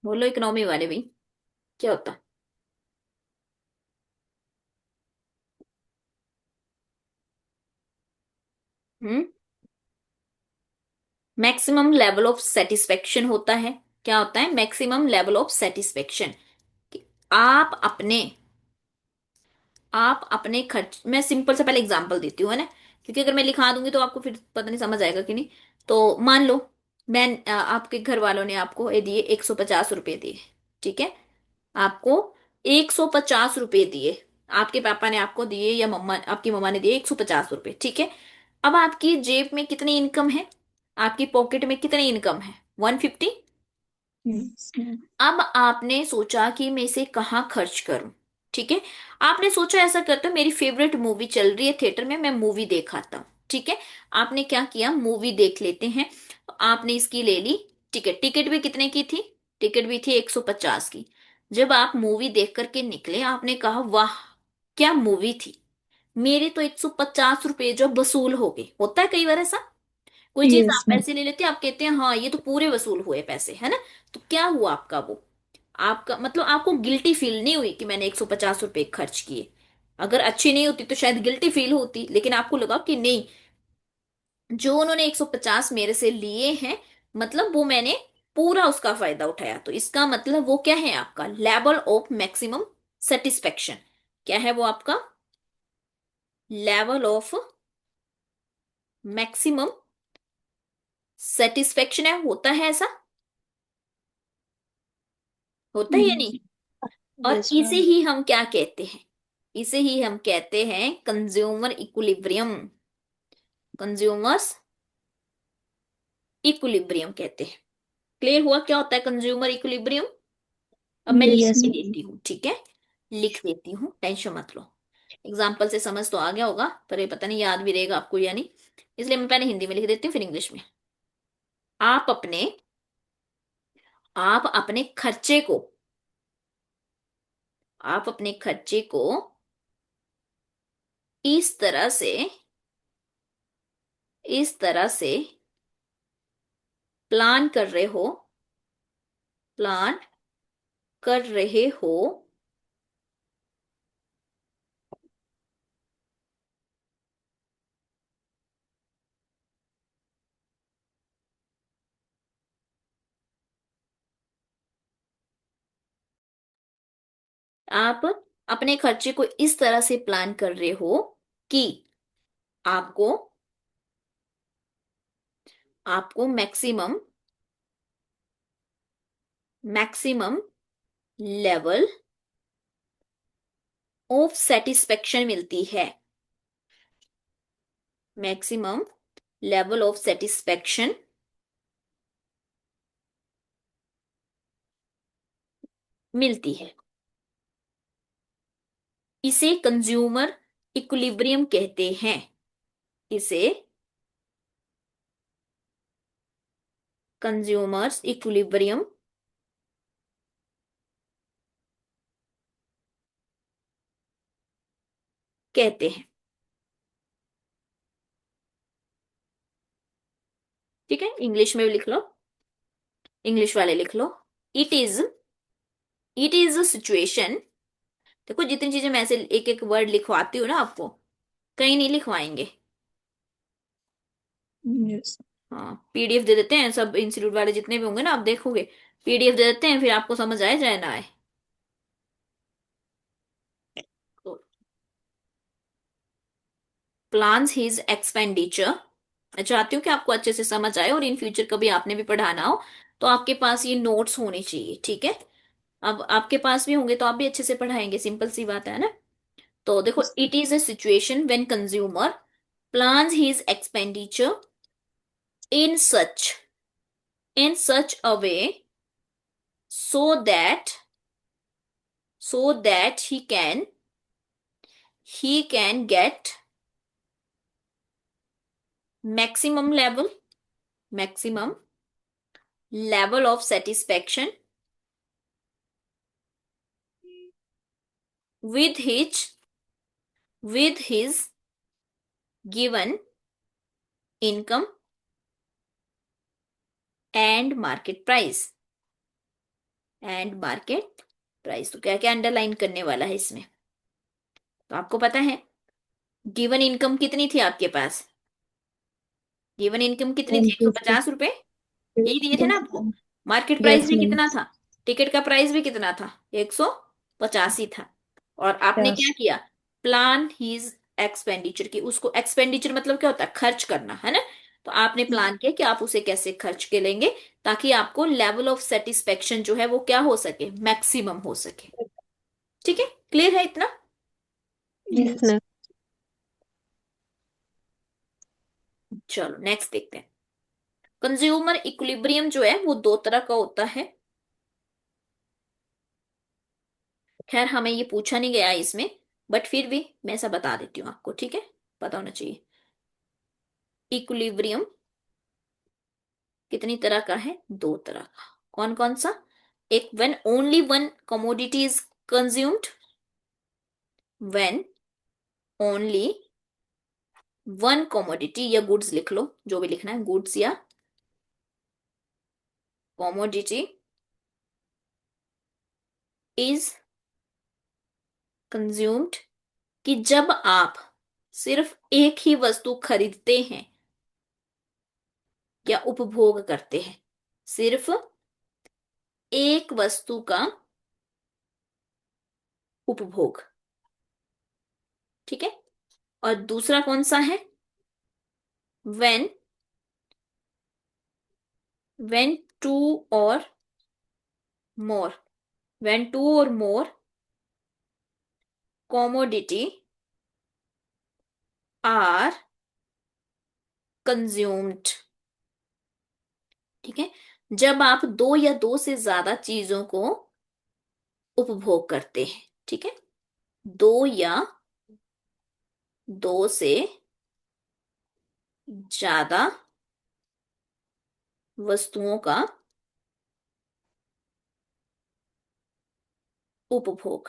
बोलो इकोनॉमी वाले भी, क्या होता है? हम्म मैक्सिमम लेवल ऑफ सेटिस्फेक्शन होता है। क्या होता है? Maximum level of satisfaction. आप अपने आप अपने खर्च, मैं सिंपल से पहले एग्जांपल देती हूँ, है ना, क्योंकि अगर मैं लिखा दूंगी तो आपको फिर पता नहीं समझ आएगा कि नहीं। तो मान लो मैं आपके घर वालों ने आपको ये दिए 150 रुपए दिए, ठीक है, आपको 150 रुपए दिए, आपके पापा ने आपको दिए या मम्मा, आपकी मम्मा ने दिए 150 रुपए, ठीक है। अब आपकी जेब में कितनी इनकम है? आपकी पॉकेट में कितनी इनकम है? 150। Yes ma'am. अब आपने सोचा कि मैं इसे कहाँ खर्च करूं, ठीक है। आपने सोचा ऐसा करता हूं, मेरी फेवरेट मूवी चल रही है थिएटर में, मैं मूवी देख आता हूं, ठीक है। आपने क्या किया? मूवी देख लेते हैं। आपने इसकी ले ली टिकट। टिकट भी कितने की थी? टिकट भी थी 150 की। जब आप मूवी देख करके निकले, आपने कहा वाह क्या मूवी थी, मेरे तो 150 रुपए जो वसूल हो गए। होता है कई बार ऐसा, कोई चीज यस आप मैम। पैसे ले लेते हैं, आप कहते हैं हाँ ये तो पूरे वसूल हुए पैसे, है ना। तो क्या हुआ आपका? वो आपका मतलब आपको गिल्टी फील नहीं हुई कि मैंने 150 रुपए खर्च किए। अगर अच्छी नहीं होती तो शायद गिल्टी फील होती, लेकिन आपको लगा कि नहीं, जो उन्होंने 150 मेरे से लिए हैं, मतलब वो मैंने पूरा उसका फायदा उठाया। तो इसका मतलब वो क्या है आपका लेवल ऑफ मैक्सिमम सेटिस्फेक्शन। क्या है वो आपका लेवल ऑफ मैक्सिमम सेटिस्फेक्शन है, होता है ऐसा, होता है या नहीं? और यस इसे मैम। ही हम क्या कहते हैं, इसे ही हम कहते हैं कंज्यूमर इक्विलिब्रियम। कंज्यूमर्स इक्विलिब्रियम कहते हैं। क्लियर हुआ क्या होता है कंज्यूमर इक्विलिब्रियम? अब मैं लिख यस यस भी मैम। देती हूँ, ठीक है, लिख देती हूँ, टेंशन मत लो। एग्जाम्पल से समझ तो आ गया होगा, पर ये पता नहीं याद भी रहेगा आपको या नहीं, इसलिए मैं पहले हिंदी में लिख देती हूँ फिर इंग्लिश में। आप अपने आप अपने खर्चे को, आप अपने खर्चे को इस तरह से, इस तरह से प्लान कर रहे हो, प्लान कर रहे हो आप अपने खर्चे को इस तरह से प्लान कर रहे हो कि आपको आपको maximum maximum level of satisfaction मिलती है। मैक्सिमम लेवल ऑफ सेटिस्फेक्शन मिलती है। इसे कंज्यूमर इक्विलिब्रियम कहते हैं। इसे कंज्यूमर्स इक्विलिब्रियम कहते हैं। ठीक है, इंग्लिश में भी लिख लो, इंग्लिश वाले लिख लो। It is it is a situation. देखो जितनी चीजें मैं ऐसे एक एक वर्ड लिखवाती हूँ ना आपको, कहीं नहीं लिखवाएंगे। यस। हाँ, पीडीएफ दे देते हैं, सब इंस्टीट्यूट वाले जितने भी होंगे ना, आप देखोगे पीडीएफ दे देते हैं, फिर आपको समझ आए जाए ना आए। तो प्लान्स हिज एक्सपेंडिचर, मैं चाहती हूँ कि आपको अच्छे से समझ आए और इन फ्यूचर कभी आपने भी पढ़ाना हो तो आपके पास ये नोट्स होने चाहिए, ठीक है। अब आपके पास भी होंगे तो आप भी अच्छे से पढ़ाएंगे, सिंपल सी बात है ना। तो देखो, it is a situation when consumer plans his expenditure in such in such a way so that he can get maximum level of satisfaction with his given income and market price। तो क्या क्या underline करने वाला है इसमें, तो आपको पता है गिवन इनकम कितनी थी आपके पास, गिवन इनकम कितनी थी, 150 रुपए, यही दिए थे ना आपको। मार्केट प्राइस यस भी मैम। कितना था, टिकट का प्राइस भी कितना था, 185 था। और आपने यस। क्या किया, प्लान हीज एक्सपेंडिचर की, उसको एक्सपेंडिचर मतलब क्या होता है, खर्च करना है ना। तो आपने प्लान किया कि आप उसे कैसे खर्च के लेंगे ताकि आपको लेवल ऑफ सेटिस्फेक्शन जो है वो क्या हो सके, मैक्सिमम हो सके। ठीक है, क्लियर है इतना? Yes yes. मैम। चलो नेक्स्ट देखते हैं। कंज्यूमर इक्विलिब्रियम जो है वो दो तरह का होता है। खैर हमें ये पूछा नहीं गया इसमें, बट फिर भी मैं ऐसा बता देती हूँ आपको, ठीक है, पता होना चाहिए। इक्विलिब्रियम कितनी तरह का है, दो तरह का। कौन कौन सा? एक, when only one commodity is consumed, when only one commodity या गुड्स लिख लो, जो भी लिखना है, गुड्स या कमोडिटी इज कंज्यूम्ड, कि जब आप सिर्फ एक ही वस्तु खरीदते हैं या उपभोग करते हैं, सिर्फ एक वस्तु का उपभोग। ठीक है। और दूसरा कौन सा है? when when two or more, when two or more commodity are consumed। ठीक है। जब आप दो या दो से ज्यादा चीजों को उपभोग करते हैं। ठीक है। दो या दो से ज्यादा वस्तुओं का उपभोग।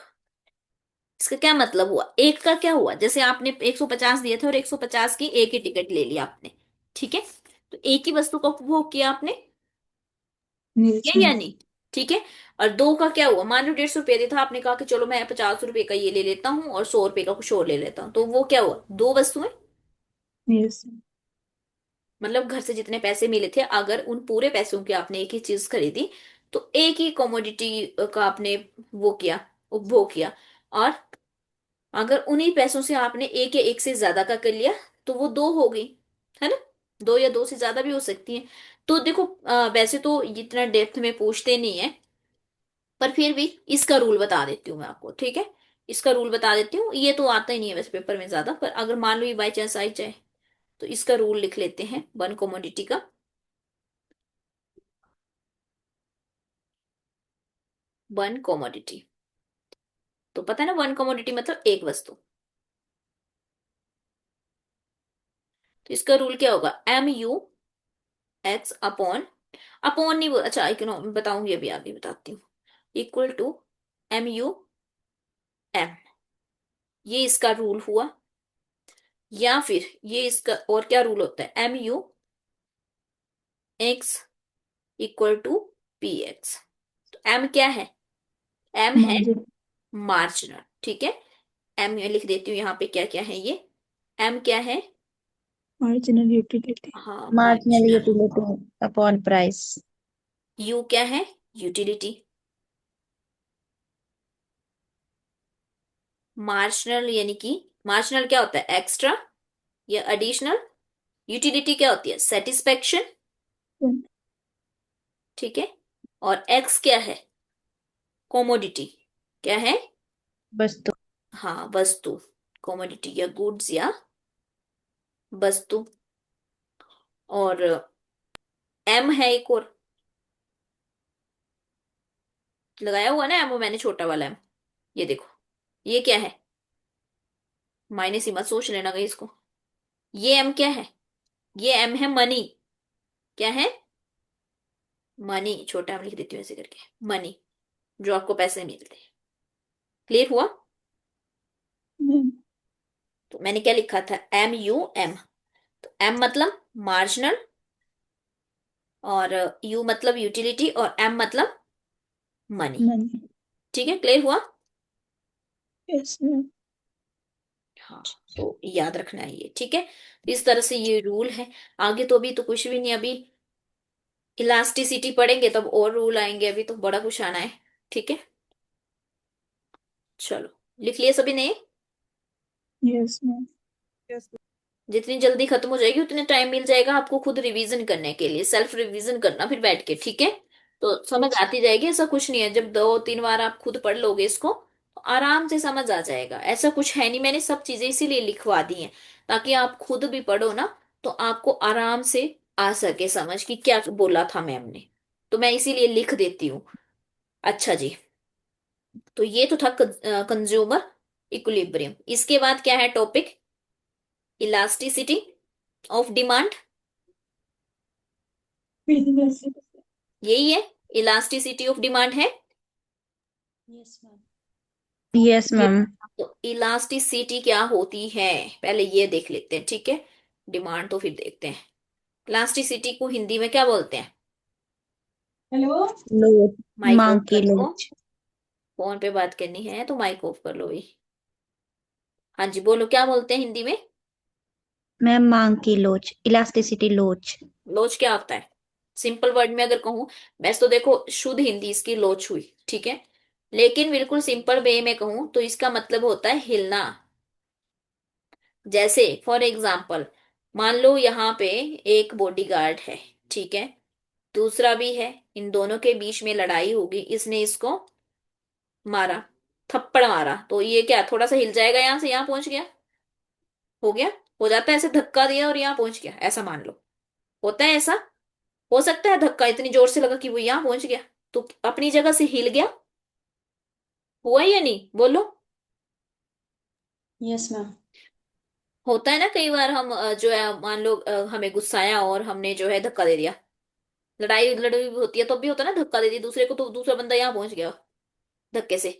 इसका क्या मतलब हुआ? एक का क्या हुआ? जैसे आपने 150 दिए थे और 150 की एक ही टिकट ले लिया आपने। ठीक है। तो एक ही वस्तु का उपभोग किया आपने, यस ये या मैम। नहीं? ठीक है। और दो का क्या हुआ? मान लो 150 रुपये दे था, आपने कहा कि चलो मैं 50 रुपये का ये ले लेता हूँ और 100 रुपये का कुछ और ले लेता हूँ, तो वो क्या हुआ? दो वस्तुएं। यस मतलब घर से जितने पैसे मिले थे, अगर उन पूरे पैसों के आपने एक ही चीज खरीदी, तो एक ही कमोडिटी का आपने वो किया, उपभोग किया। और अगर उन्हीं पैसों से आपने एक या एक से ज्यादा का कर लिया, तो वो दो हो गई, है ना? दो या दो से ज्यादा भी हो सकती है। तो देखो, वैसे तो इतना डेप्थ में पूछते नहीं है, पर फिर भी इसका रूल बता देती हूँ मैं आपको। ठीक है। इसका रूल बता देती हूँ, ये तो आता ही नहीं है वैसे पेपर में ज्यादा, पर अगर मान लो ये बाई चांस आई जाए, तो इसका रूल लिख लेते हैं वन कमोडिटी का। वन कमोडिटी, तो पता है ना, वन कमोडिटी मतलब एक वस्तु। तो इसका रूल क्या होगा? MU X अपॉन, अपॉन नहीं बोल, अच्छा इकोनो बताऊंगी, अभी आगे बताती हूँ। इक्वल टू MU M, ये इसका रूल हुआ। या फिर ये इसका और क्या रूल होता है? MU X equal to PX। तो M क्या है? M है मार्जिन। मार्जिनल। ठीक है। M मैं लिख देती हूँ यहाँ पे क्या क्या है ये। M क्या है? Marginal utility. हाँ, marginal marginal. Utility upon price. U क्या है? यूटिलिटी। मार्जिनल यानी कि, मार्जिनल क्या होता है? एक्स्ट्रा या एडिशनल। यूटिलिटी क्या होती है? सेटिस्फेक्शन। ठीक है। और एक्स क्या है? कॉमोडिटी। क्या है? वस्तु। हाँ, वस्तु। कॉमोडिटी या गुड्स या वस्तु। और एम है एक और, लगाया हुआ ना एम, मैंने छोटा वाला एम। ये देखो, ये क्या है? माइनस ही मत सोच लेना गई इसको। ये एम क्या है? ये एम है मनी। क्या है? मनी। छोटा एम लिख देती हूँ ऐसे करके, मनी, जो आपको पैसे मिलते हैं। क्लियर हुआ? मैम। तो मैंने क्या लिखा था? MU M। तो एम मतलब मार्जिनल, और यू मतलब यूटिलिटी, और एम मतलब मनी। मनी। ठीक है, क्लियर हुआ? Yes ma'am. हाँ, तो याद रखना है ये। ठीक है। तो इस तरह से ये रूल है। आगे तो अभी तो कुछ भी नहीं, अभी इलास्टिसिटी पढ़ेंगे तब और रूल आएंगे, अभी तो बड़ा कुछ आना है। ठीक है। चलो, लिख लिए सभी ने? Yes ma'am. जितनी जल्दी खत्म हो जाएगी उतने टाइम मिल जाएगा आपको खुद रिवीजन करने के लिए, सेल्फ रिवीजन करना फिर बैठ के। ठीक है। तो समझ यस। आती जाएगी, ऐसा कुछ नहीं है। जब दो तीन बार आप खुद पढ़ लोगे इसको, तो आराम से समझ आ जाएगा। ऐसा कुछ है नहीं, मैंने सब चीजें इसीलिए लिखवा दी हैं, ताकि आप खुद भी पढ़ो ना, तो आपको आराम से आ सके समझ कि क्या बोला था मैम ने। तो मैं इसीलिए लिख देती हूँ। अच्छा जी। तो ये तो था कंज्यूमर इक्विलिब्रियम। इसके बाद क्या है topic? Elasticity of demand. Business. यही है, इलास्टिसिटी ऑफ डिमांड है। Yes ma'am. यस ये, मैम। तो इलास्टिसिटी क्या होती है पहले ये देख लेते हैं। ठीक है। डिमांड तो फिर देखते हैं। इलास्टिसिटी को हिंदी में क्या बोलते हैं? हेलो। लोच। माइक मांग ऑफ की कर लो। लोच। फोन पे बात करनी है तो माइक ऑफ कर लो भाई। हाँ जी, बोलो क्या बोलते हैं हिंदी में? मैम मांग की लोच, इलास्टिसिटी लोच। लोच क्या होता है? सिंपल वर्ड में अगर कहूं, वैसे तो देखो शुद्ध हिंदी इसकी लोच हुई, ठीक है, लेकिन बिल्कुल सिंपल वे में कहूं तो इसका मतलब होता है हिलना। जैसे फॉर एग्जाम्पल, मान लो यहाँ पे एक बॉडीगार्ड है, ठीक है, दूसरा भी है, इन दोनों के बीच में लड़ाई होगी, इसने इसको मारा, थप्पड़ मारा, तो ये क्या थोड़ा सा हिल जाएगा, यहां से यहां पहुंच गया, हो गया, हो जाता है ऐसे, धक्का दिया और यहां पहुंच गया, ऐसा मान लो, होता है ऐसा, हो सकता है धक्का इतनी जोर से लगा कि वो यहां पहुंच गया, तो अपनी जगह से हिल गया, हुआ या नहीं बोलो। Yes ma'am. होता है ना कई बार, हम जो है मान लो हमें गुस्सा आया और हमने जो है धक्का दे दिया, लड़ाई लड़ाई भी होती है तो भी होता है ना, धक्का दे दिया दूसरे को, तो दूसरा बंदा यहाँ पहुंच गया धक्के से,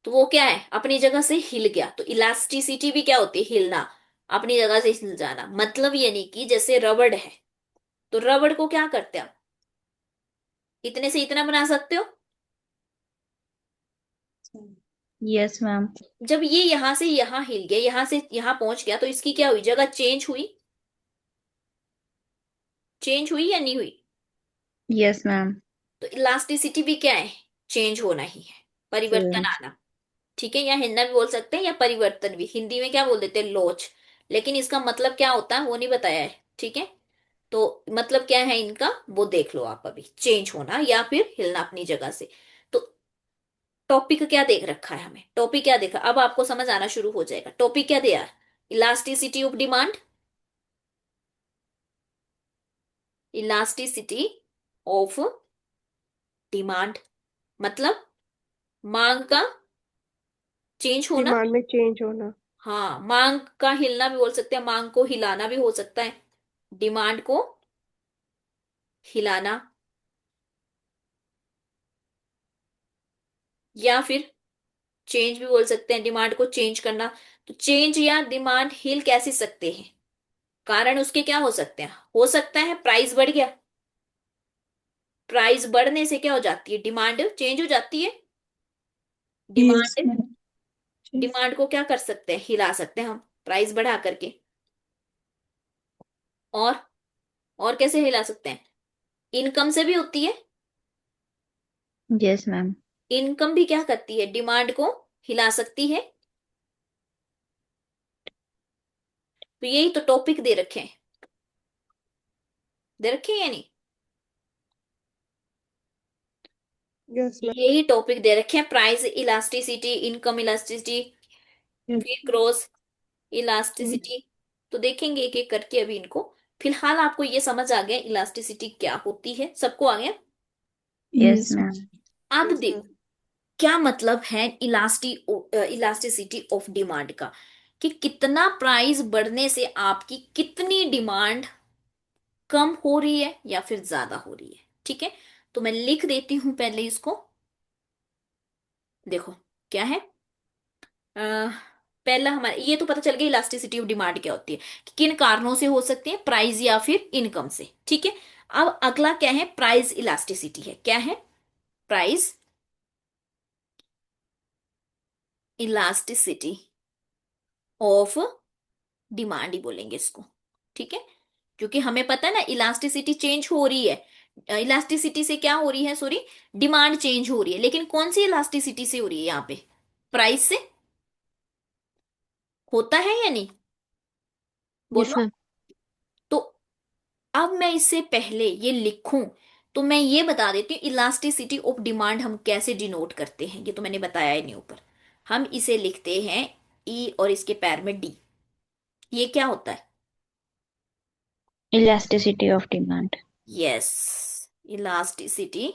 तो वो क्या है अपनी जगह से हिल गया। तो इलास्टिसिटी भी क्या होती है, हिलना, अपनी जगह से हिल जाना, मतलब ये नहीं कि जैसे रबड़ है, तो रबड़ को क्या करते हैं आप, इतने से इतना बना सकते हो, यस मैम। जब ये यहां से यहां हिल गया, यहां से यहां पहुंच गया, तो इसकी क्या हुई, जगह चेंज हुई, चेंज हुई या नहीं हुई। Yes ma'am. तो इलास्टिसिटी भी क्या है, चेंज होना ही है, परिवर्तन चेंज। आना, ठीक है, या हिलना भी बोल सकते हैं या परिवर्तन भी, हिंदी में क्या बोल देते हैं, लोच, लेकिन इसका मतलब क्या होता है वो नहीं बताया है, ठीक है। तो मतलब क्या है इनका वो देख लो आप अभी, चेंज होना या फिर हिलना अपनी जगह से। तो टॉपिक क्या देख रखा है हमें, टॉपिक क्या देखा, अब आपको समझ आना शुरू हो जाएगा, टॉपिक क्या दिया है, elasticity of demand, elasticity of demand, मतलब मांग का चेंज होना। डिमांड में चेंज होना। हाँ, मांग का हिलना भी बोल सकते हैं, मांग को हिलाना भी हो सकता है, डिमांड को हिलाना, या फिर चेंज भी बोल सकते हैं, डिमांड को चेंज करना। तो चेंज या डिमांड हिल कैसे सकते हैं, कारण उसके क्या हो सकते हैं, हो सकता है प्राइस बढ़ गया, प्राइस बढ़ने से क्या हो जाती है, डिमांड चेंज हो जाती है, यस डिमांड, मैम। डिमांड को क्या कर सकते हैं, हिला सकते हैं हम प्राइस बढ़ा करके। और और कैसे हिला सकते हैं, इनकम से भी होती है, यस मैम। इनकम भी क्या करती है, डिमांड को हिला सकती है। तो यही तो टॉपिक दे रखे हैं, दे रखे हैं या नहीं, यस मैम। यही टॉपिक दे रखे हैं, price elasticity, income elasticity, yes फिर क्रॉस इलास्टिसिटी। तो देखेंगे एक एक करके अभी इनको। फिलहाल आपको ये समझ आ गया इलास्टिसिटी क्या होती है, सबको आ गया। Yes yes ma'am. अब यस मैम। देखो क्या मतलब है इलास्टिसिटी ऑफ डिमांड का, कि कितना प्राइस बढ़ने से आपकी कितनी डिमांड कम हो रही है या फिर ज्यादा हो रही है, ठीक है। तो मैं लिख देती हूं पहले इसको, देखो क्या है, अह, पहला हमारा ये तो पता चल गया इलास्टिसिटी ऑफ डिमांड क्या होती है, कि किन कारणों से हो सकती है, प्राइस या फिर इनकम से, ठीक है। अब अगला क्या है, प्राइस इलास्टिसिटी है, क्या है, प्राइस इलास्टिसिटी ऑफ डिमांड ही बोलेंगे इसको, ठीक है, क्योंकि हमें पता है ना इलास्टिसिटी चेंज हो रही है, इलास्टिसिटी से क्या हो रही है, सॉरी, डिमांड चेंज हो रही है, लेकिन कौन सी इलास्टिसिटी से हो रही है यहाँ पे, प्राइस से, होता है या नहीं यस बोलो। मैम। तो अब मैं इससे पहले ये लिखूं, तो मैं ये बता देती हूँ इलास्टिसिटी ऑफ डिमांड हम कैसे डिनोट करते हैं, ये तो मैंने बताया ही नहीं ऊपर, हम इसे लिखते हैं ई और इसके पैर में डी, ये क्या होता है, elasticity of demand. Yes, elasticity,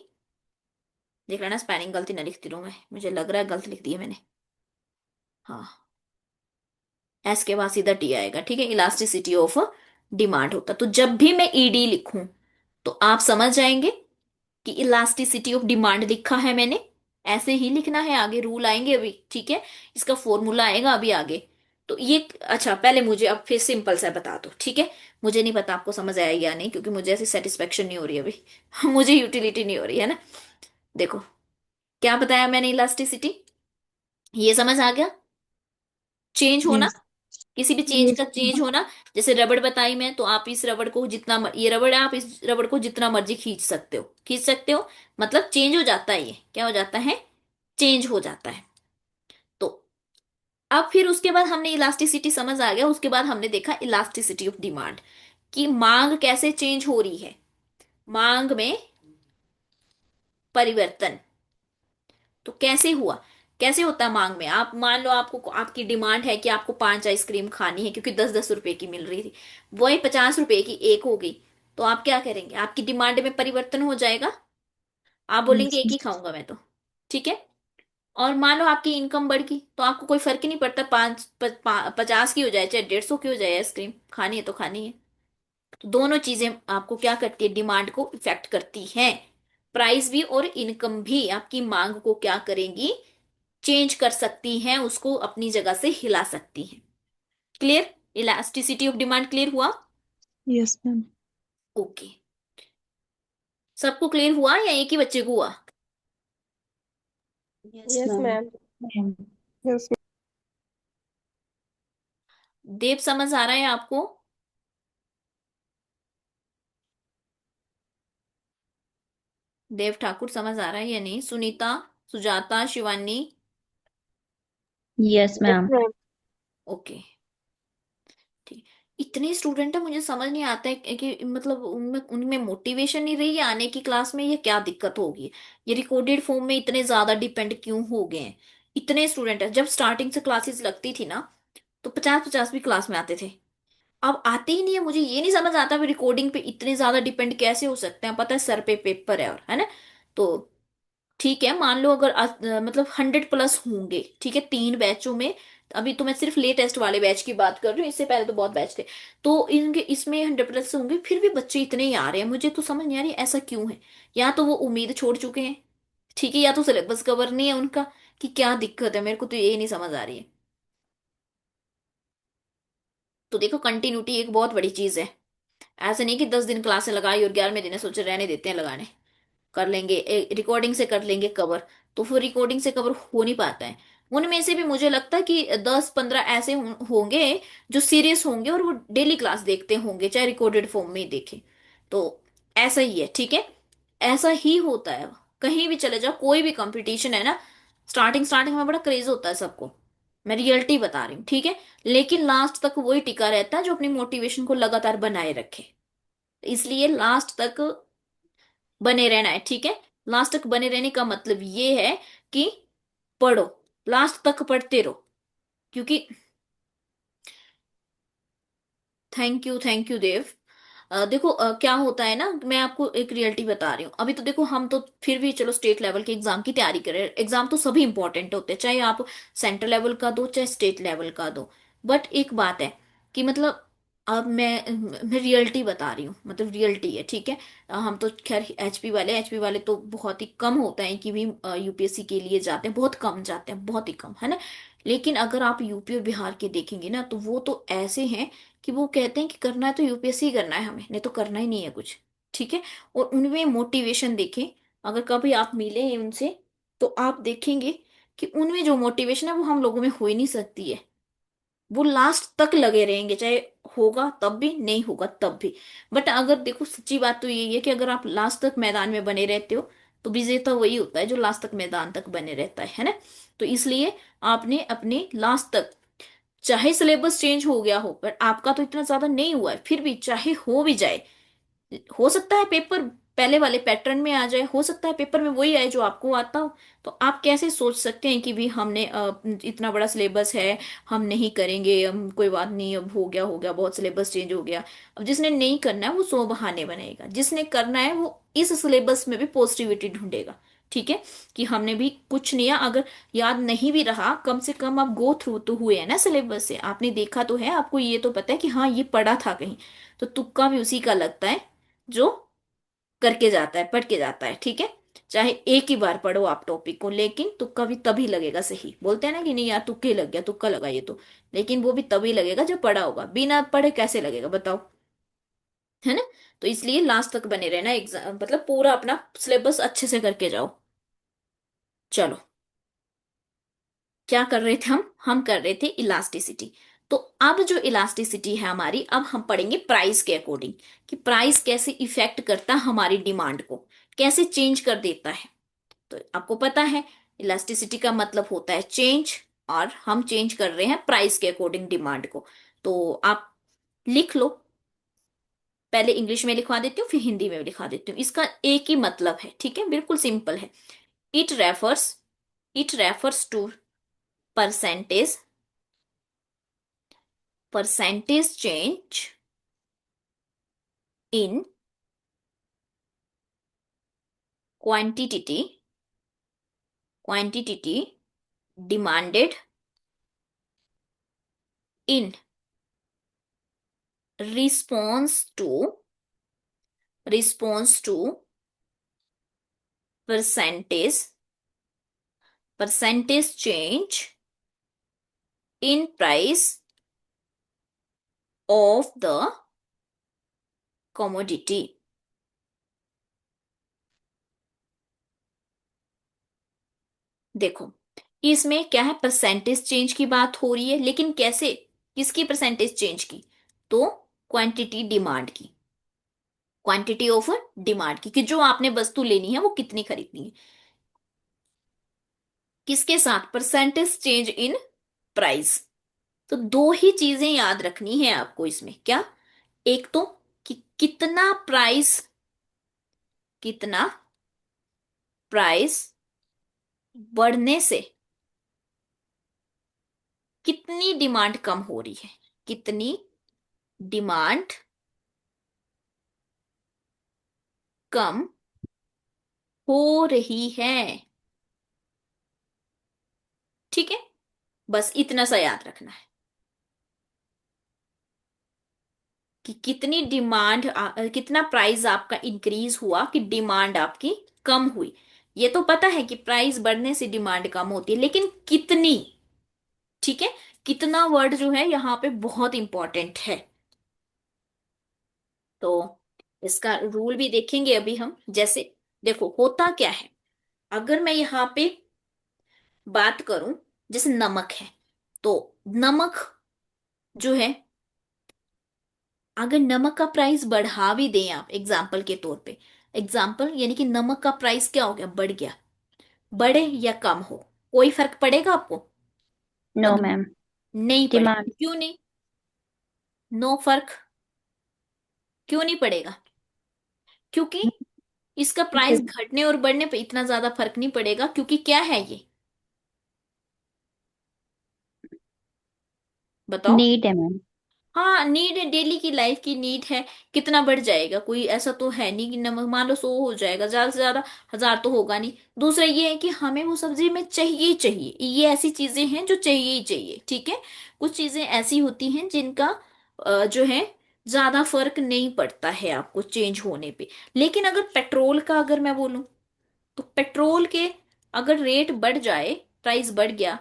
देख लेना स्पेलिंग गलती ना लिखती रहूं मैं, मुझे लग रहा है गलत लिख दी है मैंने, हाँ, एस के बाद सीधा टी आएगा, ठीक है, इलास्टिसिटी ऑफ डिमांड होता, तो जब भी मैं ईडी लिखूं तो आप समझ जाएंगे कि इलास्टिसिटी ऑफ डिमांड लिखा है मैंने, ऐसे ही लिखना है, आगे रूल आएंगे अभी, ठीक है, इसका फॉर्मूला आएगा अभी आगे। तो ये अच्छा, पहले मुझे अब फिर सिंपल सा बता दो, ठीक है, मुझे नहीं पता आपको समझ आया या नहीं, क्योंकि मुझे ऐसी सेटिस्फेक्शन नहीं हो रही अभी मुझे यूटिलिटी नहीं हो रही है ना। देखो क्या बताया मैंने, इलास्टिसिटी, ये समझ आ गया, चेंज होना, यस किसी भी चेंज यस का चेंज होना। जैसे रबड़ बताई मैं, तो आप इस रबड़ को जितना ये रबड़ है, आप इस रबड़ को जितना मर्जी खींच सकते हो, खींच सकते हो। मतलब चेंज हो जाता है, ये क्या हो जाता है, चेंज हो जाता है। तो अब फिर उसके बाद हमने इलास्टिसिटी समझ आ गया, उसके बाद हमने देखा इलास्टिसिटी ऑफ डिमांड, कि मांग कैसे चेंज हो रही है, मांग में परिवर्तन। तो कैसे हुआ, कैसे होता है मांग में। आप मान लो आपको, आपकी डिमांड है कि आपको 5 आइसक्रीम खानी है, क्योंकि 10-10 रुपए की मिल रही थी, वही 50 रुपए की एक हो गई। तो आप क्या करेंगे, आपकी डिमांड में परिवर्तन हो जाएगा, आप बोलेंगे यस एक ही खाऊंगा मैं तो। ठीक है। और मान लो आपकी इनकम बढ़ गई, तो आपको कोई फर्क ही नहीं पड़ता, 50 की हो जाए चाहे 150 की हो जाए, आइसक्रीम खानी है तो खानी है। तो दोनों चीजें आपको क्या करती है, डिमांड को इफेक्ट करती हैं। प्राइस भी और इनकम भी आपकी मांग को क्या करेंगी, चेंज कर सकती हैं, उसको अपनी जगह से हिला सकती हैं। Clear, elasticity of demand clear हुआ। Yes ma'am. ओके, सबको क्लियर हुआ या एक ही बच्चे को हुआ। Yes yes ma'am. Ma'am. Yes Dev समझ आ रहा है आपको। देव ठाकुर समझ आ रहा है या नहीं, Sunita, Sujata, Shivani. Yes ma'am. Ma'am. Okay, ठीक। इतने स्टूडेंट है, मुझे समझ नहीं आता है कि मतलब उनमें उनमें मोटिवेशन नहीं रही है आने की क्लास में, ये क्या दिक्कत होगी। ये रिकॉर्डेड फॉर्म में इतने ज्यादा डिपेंड क्यों हो गए हैं। इतने स्टूडेंट है, जब स्टार्टिंग से क्लासेस लगती थी ना, तो 50-50 भी क्लास में आते थे। अब आते ही नहीं है, मुझे ये नहीं समझ आता रिकॉर्डिंग पे इतने ज्यादा डिपेंड कैसे हो सकते हैं। पता है सर पे पेपर है, और है ना। तो ठीक है, मान लो अगर मतलब 100+ होंगे, ठीक है, 3 बैचों में। अभी तो मैं सिर्फ लेटेस्ट वाले बैच की बात कर रही हूँ, इससे पहले तो बहुत बैच थे। तो इनके इसमें 100+ होंगे, फिर भी बच्चे इतने ही आ रहे हैं, मुझे तो समझ नहीं आ रही ऐसा क्यों है। या तो वो उम्मीद छोड़ चुके हैं, ठीक है, या तो सिलेबस कवर नहीं है उनका, कि क्या दिक्कत है, मेरे को तो ये नहीं समझ आ रही है। तो देखो, कंटिन्यूटी एक बहुत बड़ी चीज है। ऐसे नहीं कि 10 दिन क्लासें लगाई और 11वें दिन सोचे रहने देते हैं लगाने, कर लेंगे रिकॉर्डिंग से कर लेंगे कवर। तो फिर रिकॉर्डिंग से कवर हो नहीं पाता है। उनमें से भी मुझे लगता है कि 10-15 ऐसे होंगे जो सीरियस होंगे, और वो डेली क्लास देखते होंगे, चाहे रिकॉर्डेड फॉर्म में ही देखें। तो ऐसा ही है, ठीक है, ऐसा ही होता है। कहीं भी चले जाओ, कोई भी कंपटीशन है ना, स्टार्टिंग स्टार्टिंग में बड़ा क्रेज होता है सबको, मैं रियलिटी बता रही हूँ, ठीक है। लेकिन लास्ट तक वही टिका रहता है जो अपनी मोटिवेशन को लगातार बनाए रखे। इसलिए लास्ट तक बने रहना है, ठीक है। लास्ट तक बने रहने का मतलब ये है कि पढ़ो, लास्ट तक पढ़ते रहो। क्योंकि थैंक यू देव। देखो क्या होता है ना, मैं आपको एक रियलिटी बता रही हूँ। अभी तो देखो, हम तो फिर भी चलो स्टेट लेवल के एग्जाम की तैयारी करें, एग्जाम तो सभी इंपॉर्टेंट होते हैं, चाहे आप सेंट्रल लेवल का दो चाहे स्टेट लेवल का दो। बट एक बात है कि मतलब, अब मैं रियलिटी बता रही हूँ, मतलब रियलिटी है, ठीक है। हम तो खैर एचपी वाले तो बहुत ही कम होता है कि भी यूपीएससी के लिए जाते हैं, बहुत कम जाते हैं, बहुत ही कम, है ना। लेकिन अगर आप यूपी और बिहार के देखेंगे ना, तो वो तो ऐसे हैं कि वो कहते हैं कि करना है तो यूपीएससी करना है हमें, नहीं तो करना ही नहीं है कुछ। ठीक है। और उनमें मोटिवेशन देखें, अगर कभी आप मिले उनसे, तो आप देखेंगे कि उनमें जो मोटिवेशन है वो हम लोगों में हो ही नहीं सकती है। वो लास्ट तक लगे रहेंगे, चाहे होगा तब भी, नहीं होगा तब भी। बट अगर देखो, सच्ची बात तो यही है कि अगर आप लास्ट तक मैदान में बने रहते हो, तो विजेता वही होता है जो लास्ट तक मैदान तक बने रहता है ना। तो इसलिए आपने अपने लास्ट तक, चाहे सिलेबस चेंज हो गया हो, पर आपका तो इतना ज्यादा नहीं हुआ है, फिर भी चाहे हो भी जाए, हो सकता है पेपर पहले वाले पैटर्न में आ जाए, हो सकता है पेपर में वही आए जो आपको आता हो। तो आप कैसे सोच सकते हैं कि भी हमने इतना बड़ा सिलेबस है, हम नहीं करेंगे, हम कोई बात नहीं, अब हो गया बहुत, सिलेबस चेंज हो गया। अब जिसने नहीं करना है वो 100 बहाने बनाएगा, जिसने करना है वो इस सिलेबस में भी पॉजिटिविटी ढूंढेगा। ठीक है, कि हमने भी कुछ नहीं, अगर याद नहीं भी रहा, कम से कम आप गो थ्रू तो हुए हैं ना सिलेबस से, आपने देखा तो है, आपको ये तो पता है कि हाँ ये पढ़ा था कहीं। तो तुक्का भी उसी का लगता है जो करके जाता है, पढ़ के जाता है, ठीक है। चाहे एक ही बार पढ़ो आप टॉपिक को, लेकिन तुक्का भी तभी लगेगा सही। बोलते हैं ना कि नहीं यार तुक्के ही लग गया, तुक्का लगा ये तो, लेकिन वो भी तभी लगेगा जब पढ़ा होगा, बिना पढ़े कैसे लगेगा बताओ, है ना। तो इसलिए लास्ट तक बने रहना, एग्जाम मतलब पूरा अपना सिलेबस अच्छे से करके जाओ। चलो, क्या कर रहे थे हम कर रहे थे इलास्टिसिटी। तो अब जो इलास्टिसिटी है हमारी, अब हम पढ़ेंगे प्राइस के अकॉर्डिंग, कि प्राइस कैसे इफेक्ट करता है हमारी डिमांड को, कैसे चेंज कर देता है। तो आपको पता है इलास्टिसिटी का मतलब होता है चेंज, और हम चेंज कर रहे हैं प्राइस के अकॉर्डिंग डिमांड को। तो आप लिख लो, पहले इंग्लिश में लिखवा देती हूँ फिर हिंदी में भी लिखवा देती हूँ। इसका एक ही मतलब है, ठीक है, बिल्कुल सिंपल है। It refers it refers to percentage percentage change in quantity quantity demanded in response to percentage percentage change in price of the commodity। देखो, इसमें क्या है, परसेंटेज चेंज की बात हो रही है, लेकिन कैसे, किसकी परसेंटेज चेंज की, तो क्वांटिटी डिमांड की, क्वांटिटी ऑफ डिमांड की, कि जो आपने वस्तु लेनी है वो कितनी खरीदनी है, किसके साथ, परसेंटेज चेंज इन प्राइस। तो दो ही चीजें याद रखनी है आपको इसमें, क्या, एक तो कि कितना प्राइस बढ़ने से कितनी डिमांड कम हो रही है, कितनी डिमांड कम हो रही है, ठीक है, बस इतना सा याद रखना है कि कितनी कितना प्राइस आपका इंक्रीज हुआ, कि डिमांड आपकी कम हुई। ये तो पता है कि प्राइस बढ़ने से डिमांड कम होती है, लेकिन कितनी, ठीक है, कितना वर्ड जो है यहाँ पे बहुत इंपॉर्टेंट है। तो इसका रूल भी देखेंगे अभी हम। जैसे देखो होता क्या है, अगर मैं यहाँ पे बात करूं, जैसे नमक है, तो नमक जो है, अगर नमक का प्राइस बढ़ा भी दें आप, एग्जाम्पल के तौर पे, एग्जाम्पल यानी कि नमक का प्राइस क्या हो गया, बढ़ गया, बढ़े या कम हो, कोई फर्क पड़ेगा आपको, नो मतलब मैम। नहीं पड़ेगा। डिमांड। क्यों नहीं, नो फर्क, क्यों नहीं पड़ेगा, क्योंकि इसका प्राइस घटने और बढ़ने पे इतना ज्यादा फर्क नहीं पड़ेगा, क्योंकि क्या है ये, बताओ। नीड है मैम। हाँ, नीड है, डेली की लाइफ की नीड है। कितना बढ़ जाएगा, कोई ऐसा तो है नहीं कि नमक मान लो 100 हो जाएगा, ज्यादा से ज्यादा 1000 तो होगा नहीं। दूसरा ये है कि हमें वो सब्जी में चाहिए ही चाहिए, ये ऐसी चीजें हैं जो चाहिए ही चाहिए, ठीक है। कुछ चीजें ऐसी होती हैं जिनका जो है ज्यादा फर्क नहीं पड़ता है आपको चेंज होने पे। लेकिन अगर पेट्रोल का अगर मैं बोलूं, तो पेट्रोल के अगर रेट बढ़ जाए, प्राइस बढ़ गया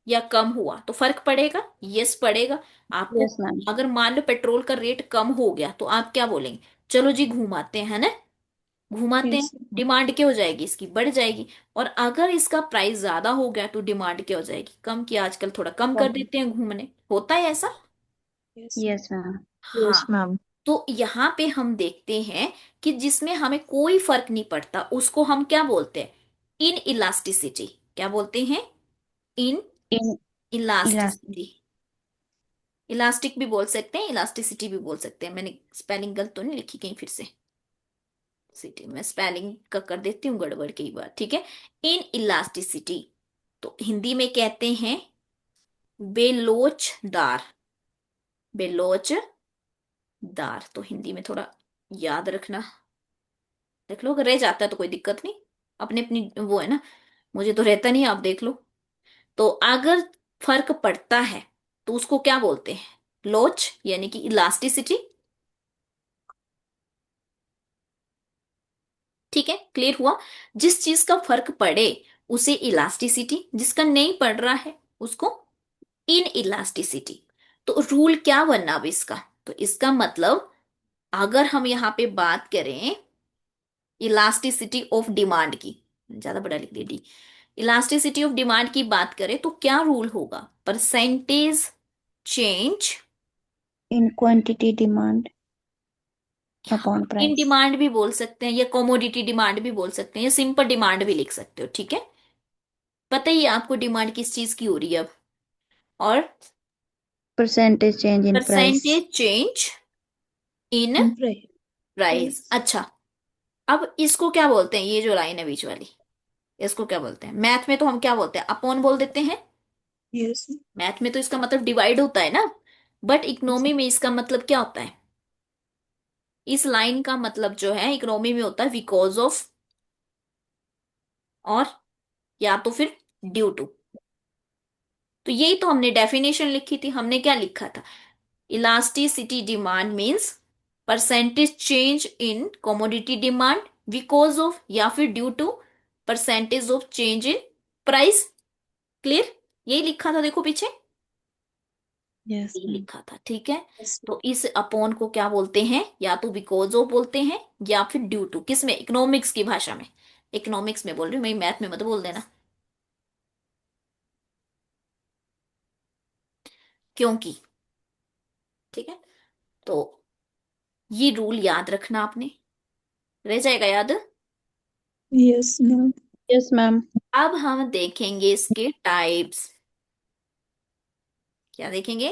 या कम हुआ, तो फर्क पड़ेगा, यस पड़ेगा आपको। Yes ma'am. अगर मान लो पेट्रोल का रेट कम हो गया, तो आप क्या बोलेंगे, चलो जी घुमाते हैं, है ना, घुमाते हैं, यस डिमांड क्या हो जाएगी, इसकी बढ़ जाएगी। और अगर इसका प्राइस ज्यादा हो गया, तो डिमांड क्या हो जाएगी, कम, की आजकल थोड़ा कम कर देते हैं घूमने, होता है ऐसा। Yes yes ma'am. हाँ, मैम। तो यहाँ पे हम देखते हैं कि जिसमें हमें कोई फर्क नहीं पड़ता, उसको हम क्या बोलते हैं, इन इलास्टिसिटी। क्या बोलते हैं, इन इन इलास्टिक। इलास्टिसिटी। इलास्टिक भी बोल सकते हैं, इलास्टिसिटी भी बोल सकते हैं। मैंने स्पेलिंग गलत तो नहीं लिखी कहीं फिर से, सिटी मैं स्पेलिंग का कर देती हूँ गड़बड़ कई बार, ठीक है। इन इलास्टिसिटी, तो हिंदी में कहते हैं बेलोचदार, बेलोचदार। तो हिंदी में थोड़ा याद रखना, देख लो, अगर रह जाता है तो कोई दिक्कत नहीं, अपनी अपनी वो है ना, मुझे तो रहता नहीं, आप देख लो। तो अगर फर्क पड़ता है, तो उसको क्या बोलते हैं, लोच, यानी कि इलास्टिसिटी, ठीक है, क्लियर हुआ। जिस चीज का फर्क पड़े उसे इलास्टिसिटी, जिसका नहीं पड़ रहा है उसको इन इलास्टिसिटी। तो रूल क्या बनना अब इसका, तो इसका मतलब, अगर हम यहां पे बात करें इलास्टिसिटी ऑफ डिमांड की, ज्यादा बड़ा लिख दिया डी, इलास्टिसिटी ऑफ डिमांड की बात करें, तो क्या रूल होगा, percentage change in quantity demand upon in price. Demand भी बोल सकते हैं, या कमोडिटी डिमांड भी बोल सकते हैं, या सिंपल डिमांड भी लिख सकते हो, ठीक है। बताइए आपको डिमांड किस चीज की हो रही है अब। और percentage change in price. Percentage change in price. Price. अच्छा, अब इसको क्या बोलते हैं, ये जो लाइन है बीच वाली, इसको क्या बोलते हैं। मैथ में तो हम क्या बोलते हैं, अपॉन बोल देते हैं। यस। मैथ में तो इसका मतलब डिवाइड होता है ना, बट इकोनॉमी में इसका मतलब क्या होता है। इस लाइन का मतलब जो है इकोनॉमी में होता है बिकॉज ऑफ, और या तो फिर ड्यू टू। तो यही तो हमने डेफिनेशन लिखी थी, हमने क्या लिखा था, elasticity demand means percentage change in commodity demand because of या फिर due to percentage of change in price. Clear, यही लिखा था देखो पीछे, यस यही मैम। लिखा था, ठीक है। तो इस अपॉन को क्या बोलते हैं, या तो बिकॉज ऑफ बोलते हैं या फिर ड्यू टू। किसमें, इकोनॉमिक्स की भाषा में। इकोनॉमिक्स में बोल रही हूँ मैं, मैथ में मत बोल देना। क्योंकि, ठीक है। तो ये रूल याद रखना आपने, रह जाएगा याद। Yes ma'am. Yes ma'am. अब हम देखेंगे इसके टाइप्स। क्या देखेंगे,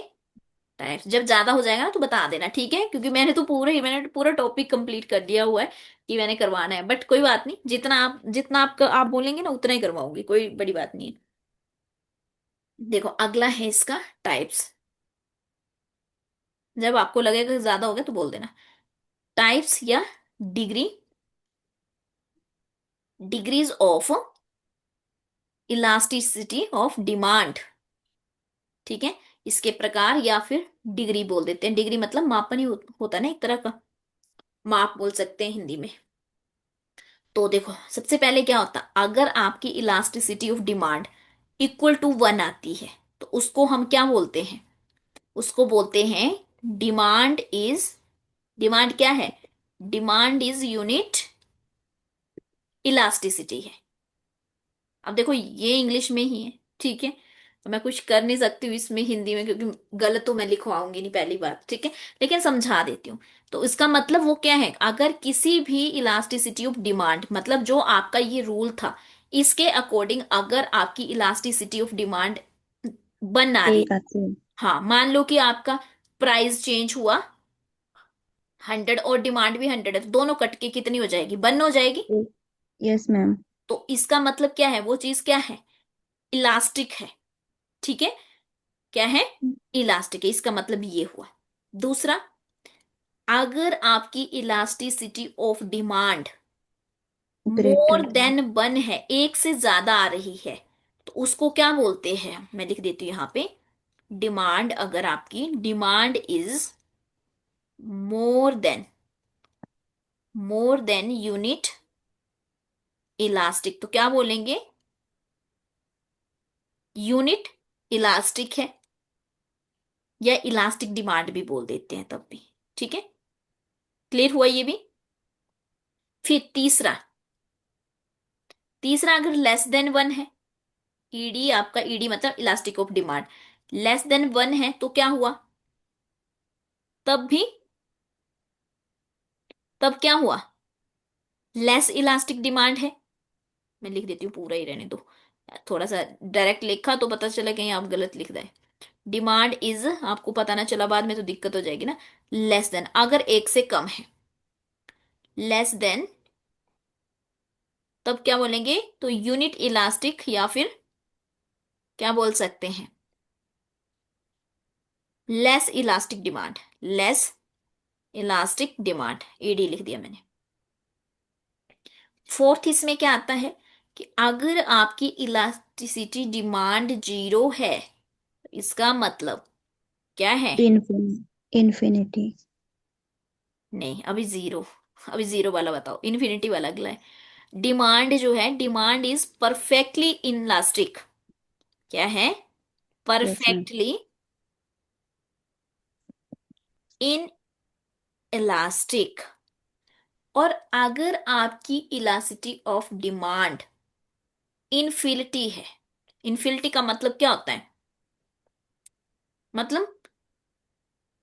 टाइप्स। जब ज्यादा हो जाएगा ना तो बता देना, ठीक है, क्योंकि मैंने पूरा टॉपिक कंप्लीट कर दिया हुआ है कि मैंने करवाना है, बट कोई बात नहीं, जितना आप बोलेंगे ना उतना ही करवाऊंगी, कोई बड़ी बात नहीं है। देखो अगला है इसका टाइप्स। जब आपको लगेगा कि ज्यादा हो गया तो बोल देना। टाइप्स या degree, degrees of elasticity of demand, ठीक है। इसके प्रकार या फिर डिग्री बोल देते हैं। डिग्री मतलब मापन ही होता है ना, एक तरह का माप बोल सकते हैं हिंदी में। तो देखो सबसे पहले क्या होता है, अगर आपकी elasticity of demand equal to 1 आती है तो उसको हम क्या बोलते हैं, उसको बोलते हैं डिमांड इज, डिमांड क्या है, डिमांड इज यूनिट इलास्टिसिटी है। अब देखो ये इंग्लिश में ही है, ठीक है, तो मैं कुछ कर नहीं सकती हूँ इसमें हिंदी में, क्योंकि गलत तो मैं लिखवाऊंगी नहीं पहली बात, ठीक है, लेकिन समझा देती हूँ। तो इसका मतलब वो क्या है, अगर किसी भी इलास्टिसिटी ऑफ डिमांड, मतलब जो आपका ये रूल था, इसके अकॉर्डिंग अगर आपकी इलास्टिसिटी ऑफ डिमांड बन आ रही, एक आती है। हाँ मान लो कि आपका प्राइस चेंज हुआ 100 और डिमांड भी 100 है, तो दोनों कट के कितनी हो जाएगी, 1 हो जाएगी। Yes ma'am. तो इसका मतलब क्या है, वो चीज क्या है, इलास्टिक है, ठीक है। क्या है, इलास्टिक है, इसका मतलब ये हुआ। दूसरा, अगर आपकी elasticity of demand more greater than. Than 1 है, एक से ज्यादा आ रही है, तो उसको क्या बोलते हैं, मैं लिख देती हूं यहां पे। डिमांड, अगर आपकी demand is more than, more than unit elastic, तो क्या बोलेंगे, यूनिट इलास्टिक है, या इलास्टिक डिमांड भी बोल देते हैं तब भी, ठीक है। क्लियर हुआ ये भी। फिर तीसरा, तीसरा अगर लेस देन 1 है, ईडी आपका, ईडी मतलब elastic of demand, less than 1 है तो क्या हुआ, तब भी, तब क्या हुआ, लेस इलास्टिक डिमांड है। मैं लिख देती हूँ, पूरा ही रहने दो, थोड़ा सा डायरेक्ट लिखा तो पता चला कहीं आप गलत लिख रहे। डिमांड इज, आपको पता ना चला बाद में तो दिक्कत हो जाएगी ना। लेस देन, अगर एक से कम है, लेस देन, तब क्या बोलेंगे, तो यूनिट इलास्टिक, या फिर क्या बोल सकते हैं, less elastic demand, less elastic demand, ED लिख दिया मैंने। फोर्थ इसमें क्या आता है कि अगर आपकी इलास्टिसिटी डिमांड 0 है, इसका मतलब क्या है, इन्फिनिटी। नहीं अभी जीरो, अभी जीरो वाला बताओ, इन्फिनिटी वाला अगला है। डिमांड जो है, डिमांड इज परफेक्टली इनलास्टिक, क्या है, yes ma'am. Perfectly in elastic. और अगर आपकी इलास्टिसिटी ऑफ डिमांड इनफिनिटी है, इनफिनिटी का मतलब क्या होता है, मतलब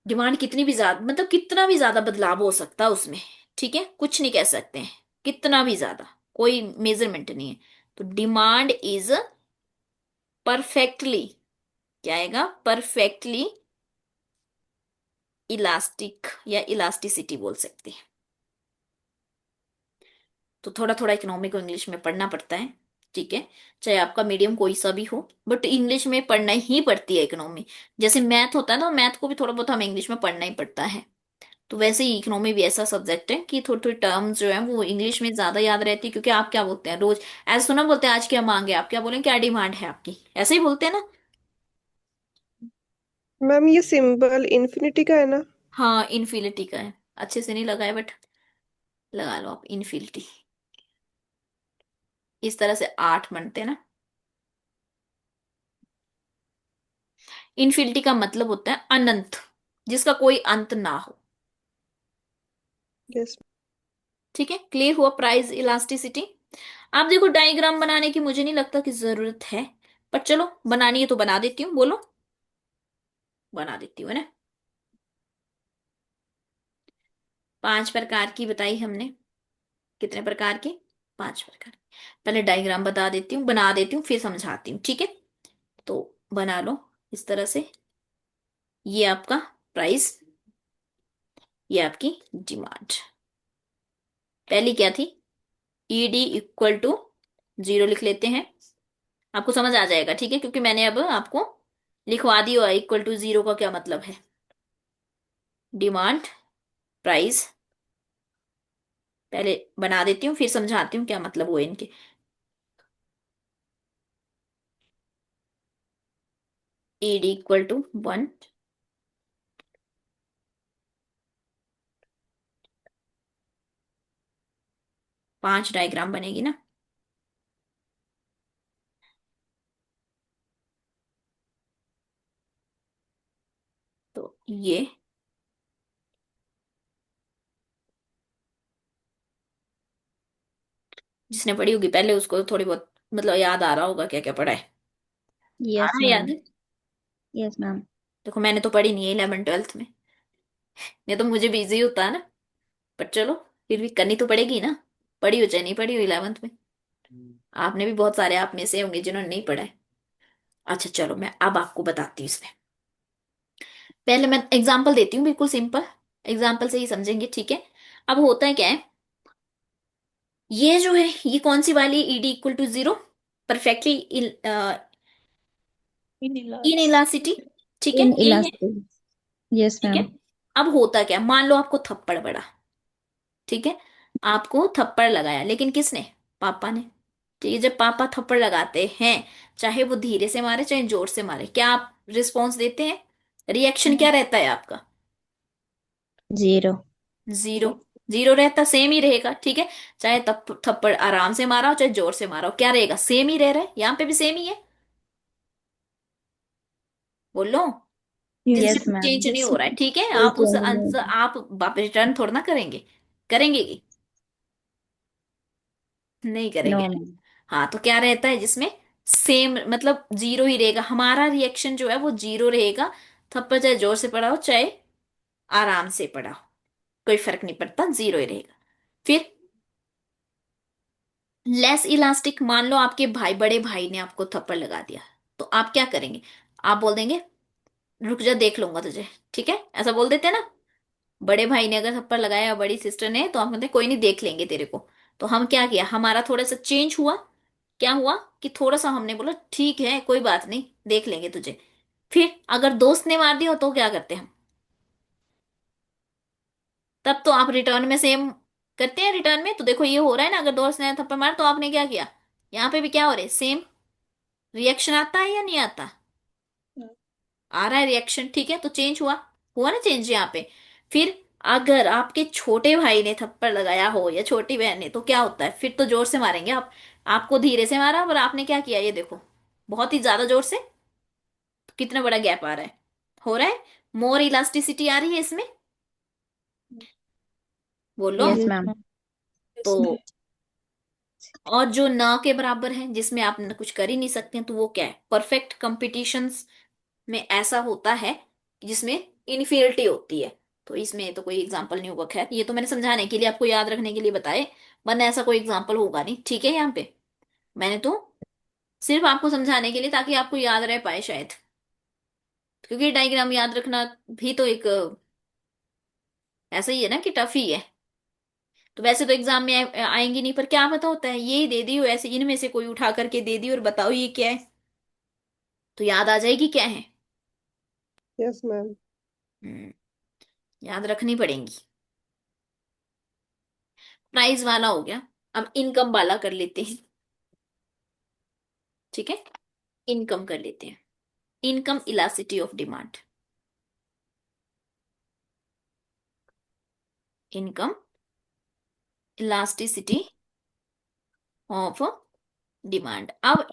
डिमांड कितनी भी ज्यादा, मतलब कितना भी ज्यादा बदलाव हो सकता है उसमें, ठीक है, कुछ नहीं कह सकते हैं, कितना भी ज्यादा, कोई मेजरमेंट नहीं है। तो डिमांड इज परफेक्टली, क्या आएगा, परफेक्टली इलास्टिक या इलास्टिसिटी बोल सकते हैं। तो थोड़ा थोड़ा इकोनॉमी को इंग्लिश में पढ़ना पड़ता है, ठीक है, चाहे आपका मीडियम कोई सा भी हो, बट इंग्लिश में पढ़ना ही पड़ती है इकोनॉमी। जैसे मैथ होता है ना, मैथ को भी थोड़ा बहुत हमें इंग्लिश में पढ़ना ही पड़ता है। तो वैसे ही इकोनॉमी भी ऐसा सब्जेक्ट है कि थोड़ी थोड़ी टर्म्स जो है वो इंग्लिश में ज्यादा याद रहती है, क्योंकि आप क्या बोलते हैं रोज, ऐसा सुना बोलते हैं आज क्या मांग है, आप क्या बोलें, क्या डिमांड है आपकी, ऐसे ही बोलते हैं ना। मैम ये सिंबल इन्फिनिटी का है ना? हाँ, इनफिनिटी का है, अच्छे से नहीं लगाया बट लगा लो आप, इनफिनिटी। इस तरह से 8 बनते हैं ना। इनफिनिटी का मतलब होता है अनंत, जिसका कोई अंत ना हो। यस। ठीक है, क्लियर हुआ प्राइस इलास्टिसिटी। आप देखो डायग्राम बनाने की मुझे नहीं लगता कि जरूरत है, पर चलो बनानी है तो बना देती हूँ, बोलो, बना देती हूँ, है ना। 5 प्रकार की बताई हमने, कितने प्रकार की, 5 प्रकार की। पहले डायग्राम बता देती हूँ, बना देती हूँ, फिर समझाती हूँ, ठीक है। तो बना लो इस तरह से, ये आपका प्राइस, ये आपकी डिमांड। पहली क्या थी, ईडी इक्वल टू 0 लिख लेते हैं, आपको समझ आ जाएगा, ठीक है, क्योंकि मैंने अब आपको लिखवा दिया इक्वल टू 0 का क्या मतलब है। डिमांड, प्राइस, पहले बना देती हूँ फिर समझाती हूँ क्या मतलब हुए इनके। ईडी इक्वल टू 1, 5 डायग्राम बनेगी ना। तो ये जिसने पढ़ी होगी पहले उसको थोड़ी बहुत मतलब याद आ रहा होगा क्या क्या पढ़ा है, आ यस रहा है मैम। याद। Yes ma'am. देखो मैंने तो पढ़ी नहीं है 11th 12th में, नहीं तो मुझे भी इजी होता है ना, पर चलो फिर भी करनी तो पड़ेगी ना, पढ़ी हो चाहे नहीं पढ़ी हो 11th में। आपने भी बहुत सारे आप में से होंगे जिन्होंने नहीं पढ़ा है। अच्छा चलो मैं अब आपको बताती हूँ इसमें, पहले मैं एग्जाम्पल देती हूँ, बिल्कुल सिंपल एग्जाम्पल से ही समझेंगे, ठीक है। अब होता है क्या है, ये जो है ये कौन सी वाली, ईडी इक्वल टू 0, परफेक्टली इनइलास्टिसिटी, ठीक है, इन यही है, इलास्टिक। यस ठीक है। मैम। अब होता क्या, मान लो आपको थप्पड़ पड़ा, ठीक है, आपको थप्पड़ लगाया लेकिन किसने, पापा ने, ठीक है। जब पापा थप्पड़ लगाते हैं, चाहे वो धीरे से मारे चाहे जोर से मारे, क्या आप रिस्पॉन्स देते हैं, रिएक्शन क्या रहता है आपका, 0। 0, 0 रहता, सेम ही रहेगा, ठीक है। चाहे तप थप्पड़ आराम से मारा हो चाहे जोर से मारा हो, क्या रहेगा, सेम ही रह रहा है, यहाँ पे भी सेम ही है, बोलो, यस। जिसमें यस मैम। चेंज नहीं यस। हो रहा है, ठीक है। कोई आप उस चेंज आंसर नहीं। आप वापस रिटर्न थोड़ा ना करेंगे, करेंगे कि नहीं नो करेंगे। मैम। हाँ, तो क्या रहता है जिसमें सेम मतलब 0 ही रहेगा, हमारा रिएक्शन जो है वो 0 रहेगा, थप्पड़ चाहे जोर से पड़ा हो चाहे आराम से पड़ा हो, कोई फर्क नहीं पड़ता, 0 ही रहेगा। फिर लेस इलास्टिक, मान लो आपके भाई, बड़े भाई ने आपको थप्पड़ लगा दिया, तो आप क्या करेंगे, आप बोल देंगे रुक जा देख लूंगा तुझे, ठीक है, ऐसा बोल देते हैं ना। बड़े भाई ने अगर थप्पड़ लगाया, बड़ी सिस्टर ने, तो हम कहते हैं कोई नहीं देख लेंगे तेरे को। तो हम क्या किया, हमारा थोड़ा सा चेंज हुआ, क्या हुआ कि थोड़ा सा हमने बोला ठीक है कोई बात नहीं देख लेंगे तुझे। फिर अगर दोस्त ने मार दिया तो क्या करते हैं हम, तब तो आप रिटर्न में सेम करते हैं, रिटर्न में तो देखो ये हो रहा है ना, अगर दोस्त ने थप्पड़ मारा तो आपने क्या किया, यहाँ पे भी क्या हो रहा है, सेम रिएक्शन आता है या नहीं आता, आ रहा है रिएक्शन, ठीक है, तो चेंज हुआ, हुआ ना चेंज यहाँ पे। फिर अगर आपके छोटे भाई ने थप्पड़ लगाया हो या छोटी बहन ने, तो क्या होता है, फिर तो जोर से मारेंगे आप, आपको धीरे से मारा पर आपने क्या किया, ये देखो बहुत ही ज्यादा जोर से, तो कितना बड़ा गैप आ रहा है, हो रहा है, मोर इलास्टिसिटी आ रही है इसमें, बोलो। Yes yes ma'am. मैम। तो यस मैम। और जो ना के बराबर है जिसमें आप न कुछ कर ही नहीं सकते हैं, तो वो क्या है, परफेक्ट कंपटीशंस में ऐसा होता है जिसमें इन्फिनिटी होती है। तो इसमें तो कोई एग्जाम्पल नहीं होगा, खैर ये तो मैंने समझाने के लिए, आपको याद रखने के लिए बताए, वरना ऐसा कोई एग्जाम्पल होगा नहीं, ठीक है। यहाँ पे मैंने तो सिर्फ आपको समझाने के लिए, ताकि आपको याद रह पाए शायद, क्योंकि डायग्राम याद रखना भी तो एक ऐसा ही है ना कि टफ ही है। तो वैसे तो एग्जाम में आएंगी नहीं, पर क्या पता होता है ये दे दी हो ऐसे, इनमें से कोई उठा करके दे दी और बताओ ये क्या है, तो याद आ जाएगी क्या है। Yes ma'am. हम्म, याद रखनी पड़ेंगी। प्राइस वाला हो गया, अब इनकम वाला कर लेते हैं, ठीक है। इनकम कर लेते हैं। Income elasticity of demand. Income elasticity of demand. अब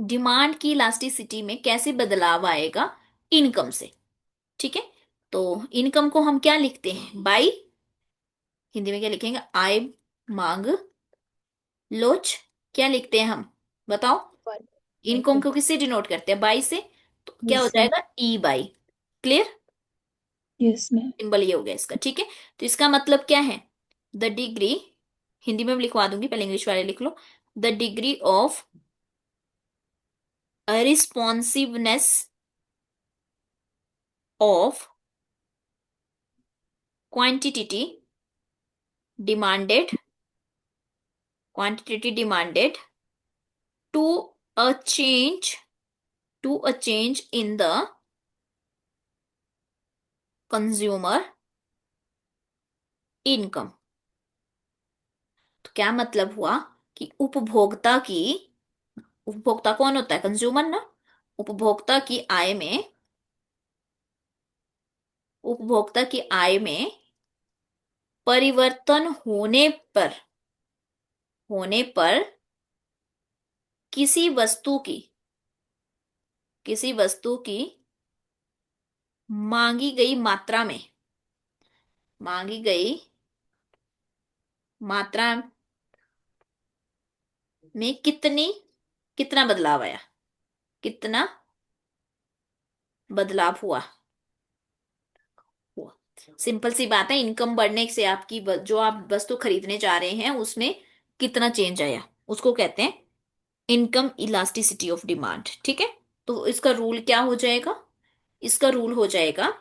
डिमांड की इलास्टिसिटी में कैसे बदलाव आएगा इनकम से, ठीक है। तो इनकम को हम क्या लिखते हैं, बाई, हिंदी में क्या लिखेंगे, आय, मांग, लोच, क्या लिखते हैं हम, बताओ। इनकम को किससे डिनोट करते हैं, बाई से, तो क्या हो यस मैम। जाएगा, e by. Clear, yes ma'am. Symbol ये हो गया इसका, ठीक है। तो इसका मतलब क्या है, द डिग्री, हिंदी में भी लिखवा दूंगी, पहले इंग्लिश वाले लिख लो। The degree of responsiveness of quantity demanded, quantity demanded to a change, to a change in the consumer income। तो क्या मतलब हुआ कि उपभोक्ता की, उपभोक्ता कौन होता है, कंज्यूमर ना, उपभोक्ता की आय में, उपभोक्ता की आय में परिवर्तन पर, होने पर किसी वस्तु की, किसी वस्तु की मांगी गई मात्रा में, मांगी गई मात्रा में कितनी, कितना बदलाव आया, कितना बदलाव हुआ, हुआ। सिंपल सी बात है, इनकम बढ़ने से आपकी जो आप वस्तु खरीदने जा रहे हैं उसमें कितना चेंज आया, उसको कहते हैं इनकम इलास्टिसिटी ऑफ डिमांड, ठीक है। तो इसका रूल क्या हो जाएगा, इसका रूल हो जाएगा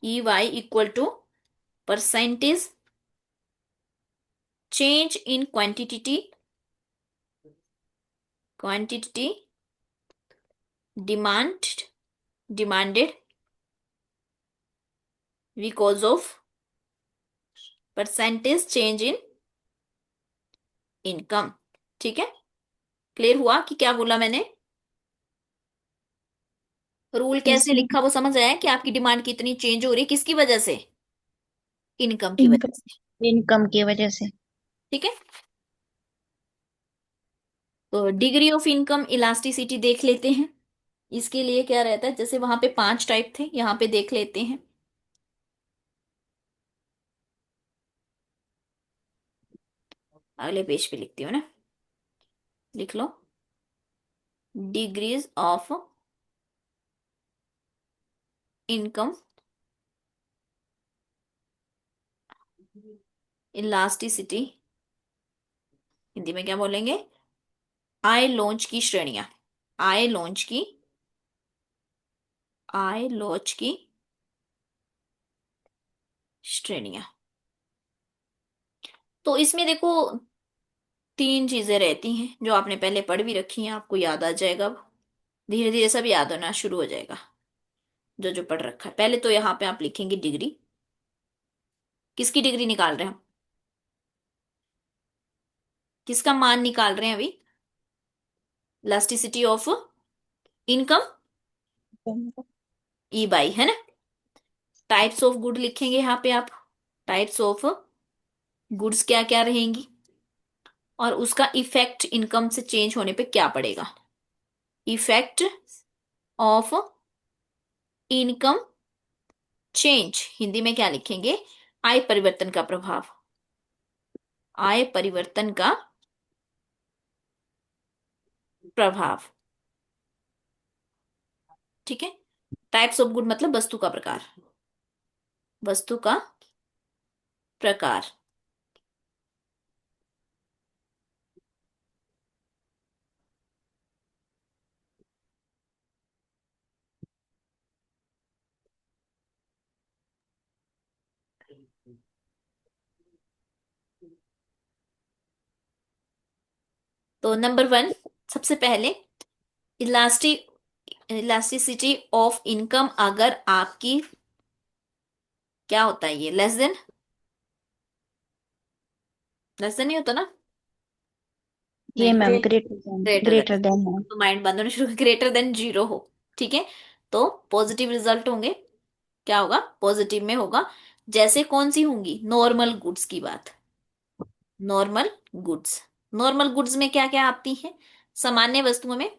E Y equal to percentage change in quantity, quantity demand, demanded because of percentage change in income, ठीक है। क्लियर हुआ कि क्या बोला मैंने, रूल यस कैसे मैम। लिखा वो समझ आया कि आपकी डिमांड कितनी चेंज हो रही है, किसकी वजह से, इनकम की वजह इनकम। से, इनकम की वजह से। ठीक है। तो डिग्री ऑफ इनकम इलास्टिसिटी देख लेते हैं। इसके लिए क्या रहता है, जैसे वहां पे 5 टाइप थे, यहाँ पे देख लेते हैं। अगले पेज पे लिखती हूँ ना, लिख लो, degrees of income elasticity, Hindi में क्या बोलेंगे, आय लॉन्च की श्रेणियां, आय लॉन्च की, आय लॉन्च की श्रेणियां। तो इसमें देखो 3 चीजें रहती हैं जो आपने पहले पढ़ भी रखी हैं, आपको याद आ जाएगा अब, धीरे धीरे सब याद होना शुरू हो जाएगा जो जो पढ़ रखा है। पहले तो यहाँ पे आप लिखेंगे डिग्री, किसकी डिग्री निकाल रहे हैं हम, किसका मान निकाल रहे हैं अभी, elasticity of income, E by, है ना। टाइप्स ऑफ गुड लिखेंगे यहाँ पे आप, टाइप्स ऑफ गुड्स क्या क्या रहेंगी, और उसका इफेक्ट इनकम से चेंज होने पे क्या पड़ेगा, effect of income change, Hindi में क्या लिखेंगे, आय परिवर्तन का प्रभाव, आय परिवर्तन का प्रभाव, ठीक है। टाइप्स ऑफ गुड मतलब वस्तु का प्रकार, वस्तु का प्रकार। तो नंबर वन, सबसे पहले इलास्टिसिटी ऑफ इनकम। अगर आपकी, क्या होता है ये, लेस देन ही होता ना? ये नहीं, ma'am great. Greater than. Greater than है। तो माइंड बंद होना शुरू, ग्रेटर देन जीरो हो। ठीक है, तो पॉजिटिव रिजल्ट होंगे। क्या होगा? पॉजिटिव में होगा। जैसे कौन सी होंगी? नॉर्मल गुड्स की बात। Normal goods. नॉर्मल गुड्स में क्या क्या आती है? सामान्य वस्तुओं में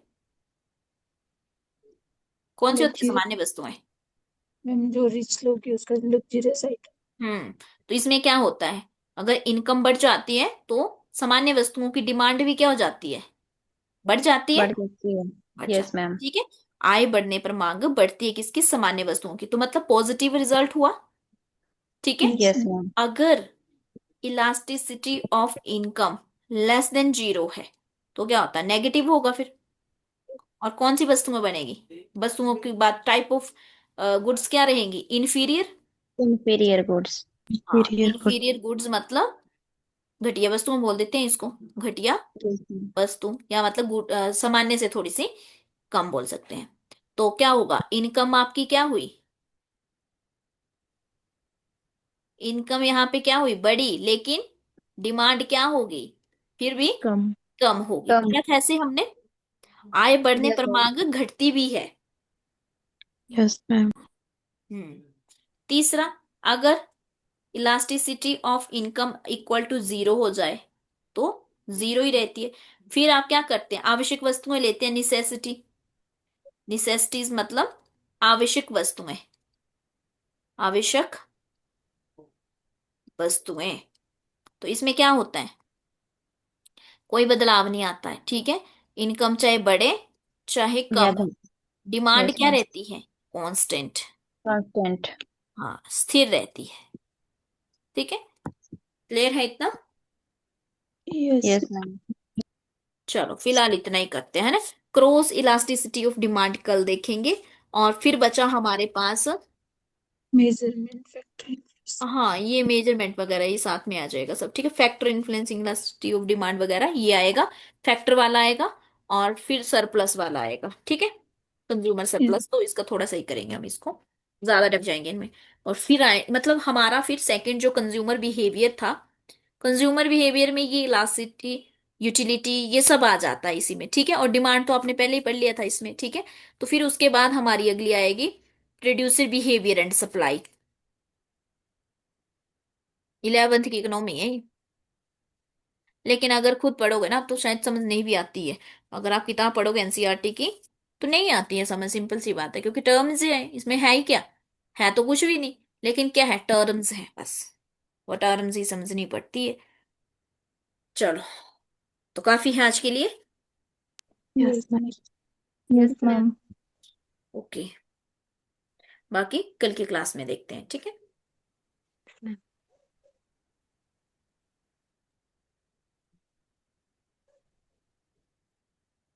कौन सी होती है लग्जरी। सामान्य वस्तुएं? मैम जो रिच लोग यूज करते लग्जरियस आइटम। तो इसमें क्या होता है? अगर इनकम बढ़ जाती है तो सामान्य वस्तुओं की डिमांड भी क्या हो जाती है? बढ़ जाती है। बढ़ सकती है। बढ़ यस जाती है, मैम। ठीक है। आय बढ़ने पर मांग बढ़ती है किसकी? सामान्य वस्तुओं की। तो मतलब पॉजिटिव रिजल्ट हुआ। ठीक है। Yes yes ma'am. मैम। अगर elasticity of income less than zero है तो क्या होता है? नेगेटिव होगा फिर। और कौन सी वस्तुएं बनेगी? वस्तुओं की बात, टाइप ऑफ गुड्स क्या रहेंगी? इंफीरियर। Inferior goods. हाँ, इंफीरियर गुड। इंफीरियर गुड्स मतलब घटिया वस्तुएं बोल देते हैं इसको। घटिया यस मैम। वस्तु, या मतलब सामान्य से थोड़ी सी कम बोल सकते हैं। तो क्या होगा? इनकम आपकी क्या हुई? इनकम यहाँ पे क्या हुई? बढ़ी, लेकिन डिमांड क्या होगी? फिर भी कम। कम होगी। कम। क्या था ऐसे हमने? आय बढ़ने यस पर मैम। मांग घटती भी है। Yes ma'am. हम्म तीसरा, अगर elasticity of income equal to zero हो जाए तो जीरो ही रहती है। फिर आप क्या करते हैं? आवश्यक वस्तुएं लेते हैं, निसेसिटीज मतलब आवश्यक वस्तुएं। आवश्यक वस्तुएं। तो इसमें क्या होता है? कोई बदलाव नहीं आता है, ठीक है। इनकम चाहे बढ़े चाहे कम ज्यादा। हो, डिमांड यस क्या मैम। रहती है? कांस्टेंट। कांस्टेंट। हाँ, स्थिर रहती है। ठीक है, क्लियर है इतना? यस। Yes ma'am. चलो फिलहाल इतना ही करते हैं ना। क्रॉस इलास्टिसिटी ऑफ डिमांड कल देखेंगे। और फिर बचा हमारे पास, मेजरमेंट फैक्टर। हाँ, ये मेजरमेंट वगैरह ये साथ में आ जाएगा सब, ठीक है। Factor influencing elasticity of demand वगैरह ये आएगा। फैक्टर वाला आएगा, और फिर सरप्लस वाला आएगा, ठीक है। कंज्यूमर सरप्लस, तो इसका थोड़ा सही करेंगे हम इसको, ज्यादा डब जाएंगे इनमें। और फिर आए, मतलब हमारा फिर सेकंड जो कंज्यूमर बिहेवियर था, कंज्यूमर बिहेवियर में ये इलास्टिसिटी, यूटिलिटी, ये सब आ जाता है इसी में, ठीक है। और डिमांड तो आपने पहले ही पढ़ लिया था इसमें, ठीक है। तो फिर उसके बाद हमारी अगली आएगी producer behaviour and supply. 11th की इकोनॉमी है ये। लेकिन अगर खुद पढ़ोगे ना तो शायद समझ नहीं भी आती है। अगर आप किताब पढ़ोगे एनसीईआरटी की तो नहीं आती है समझ, सिंपल सी बात है, क्योंकि टर्म्स है, इसमें है ही क्या? है तो कुछ भी नहीं, लेकिन क्या है? टर्म्स है बस। वो टर्म्स ही समझनी पड़ती है। चलो, तो काफी है आज के लिए। Yes ma'am. Yes ma'am. Okay, बाकी कल की क्लास में देखते हैं, ठीक है।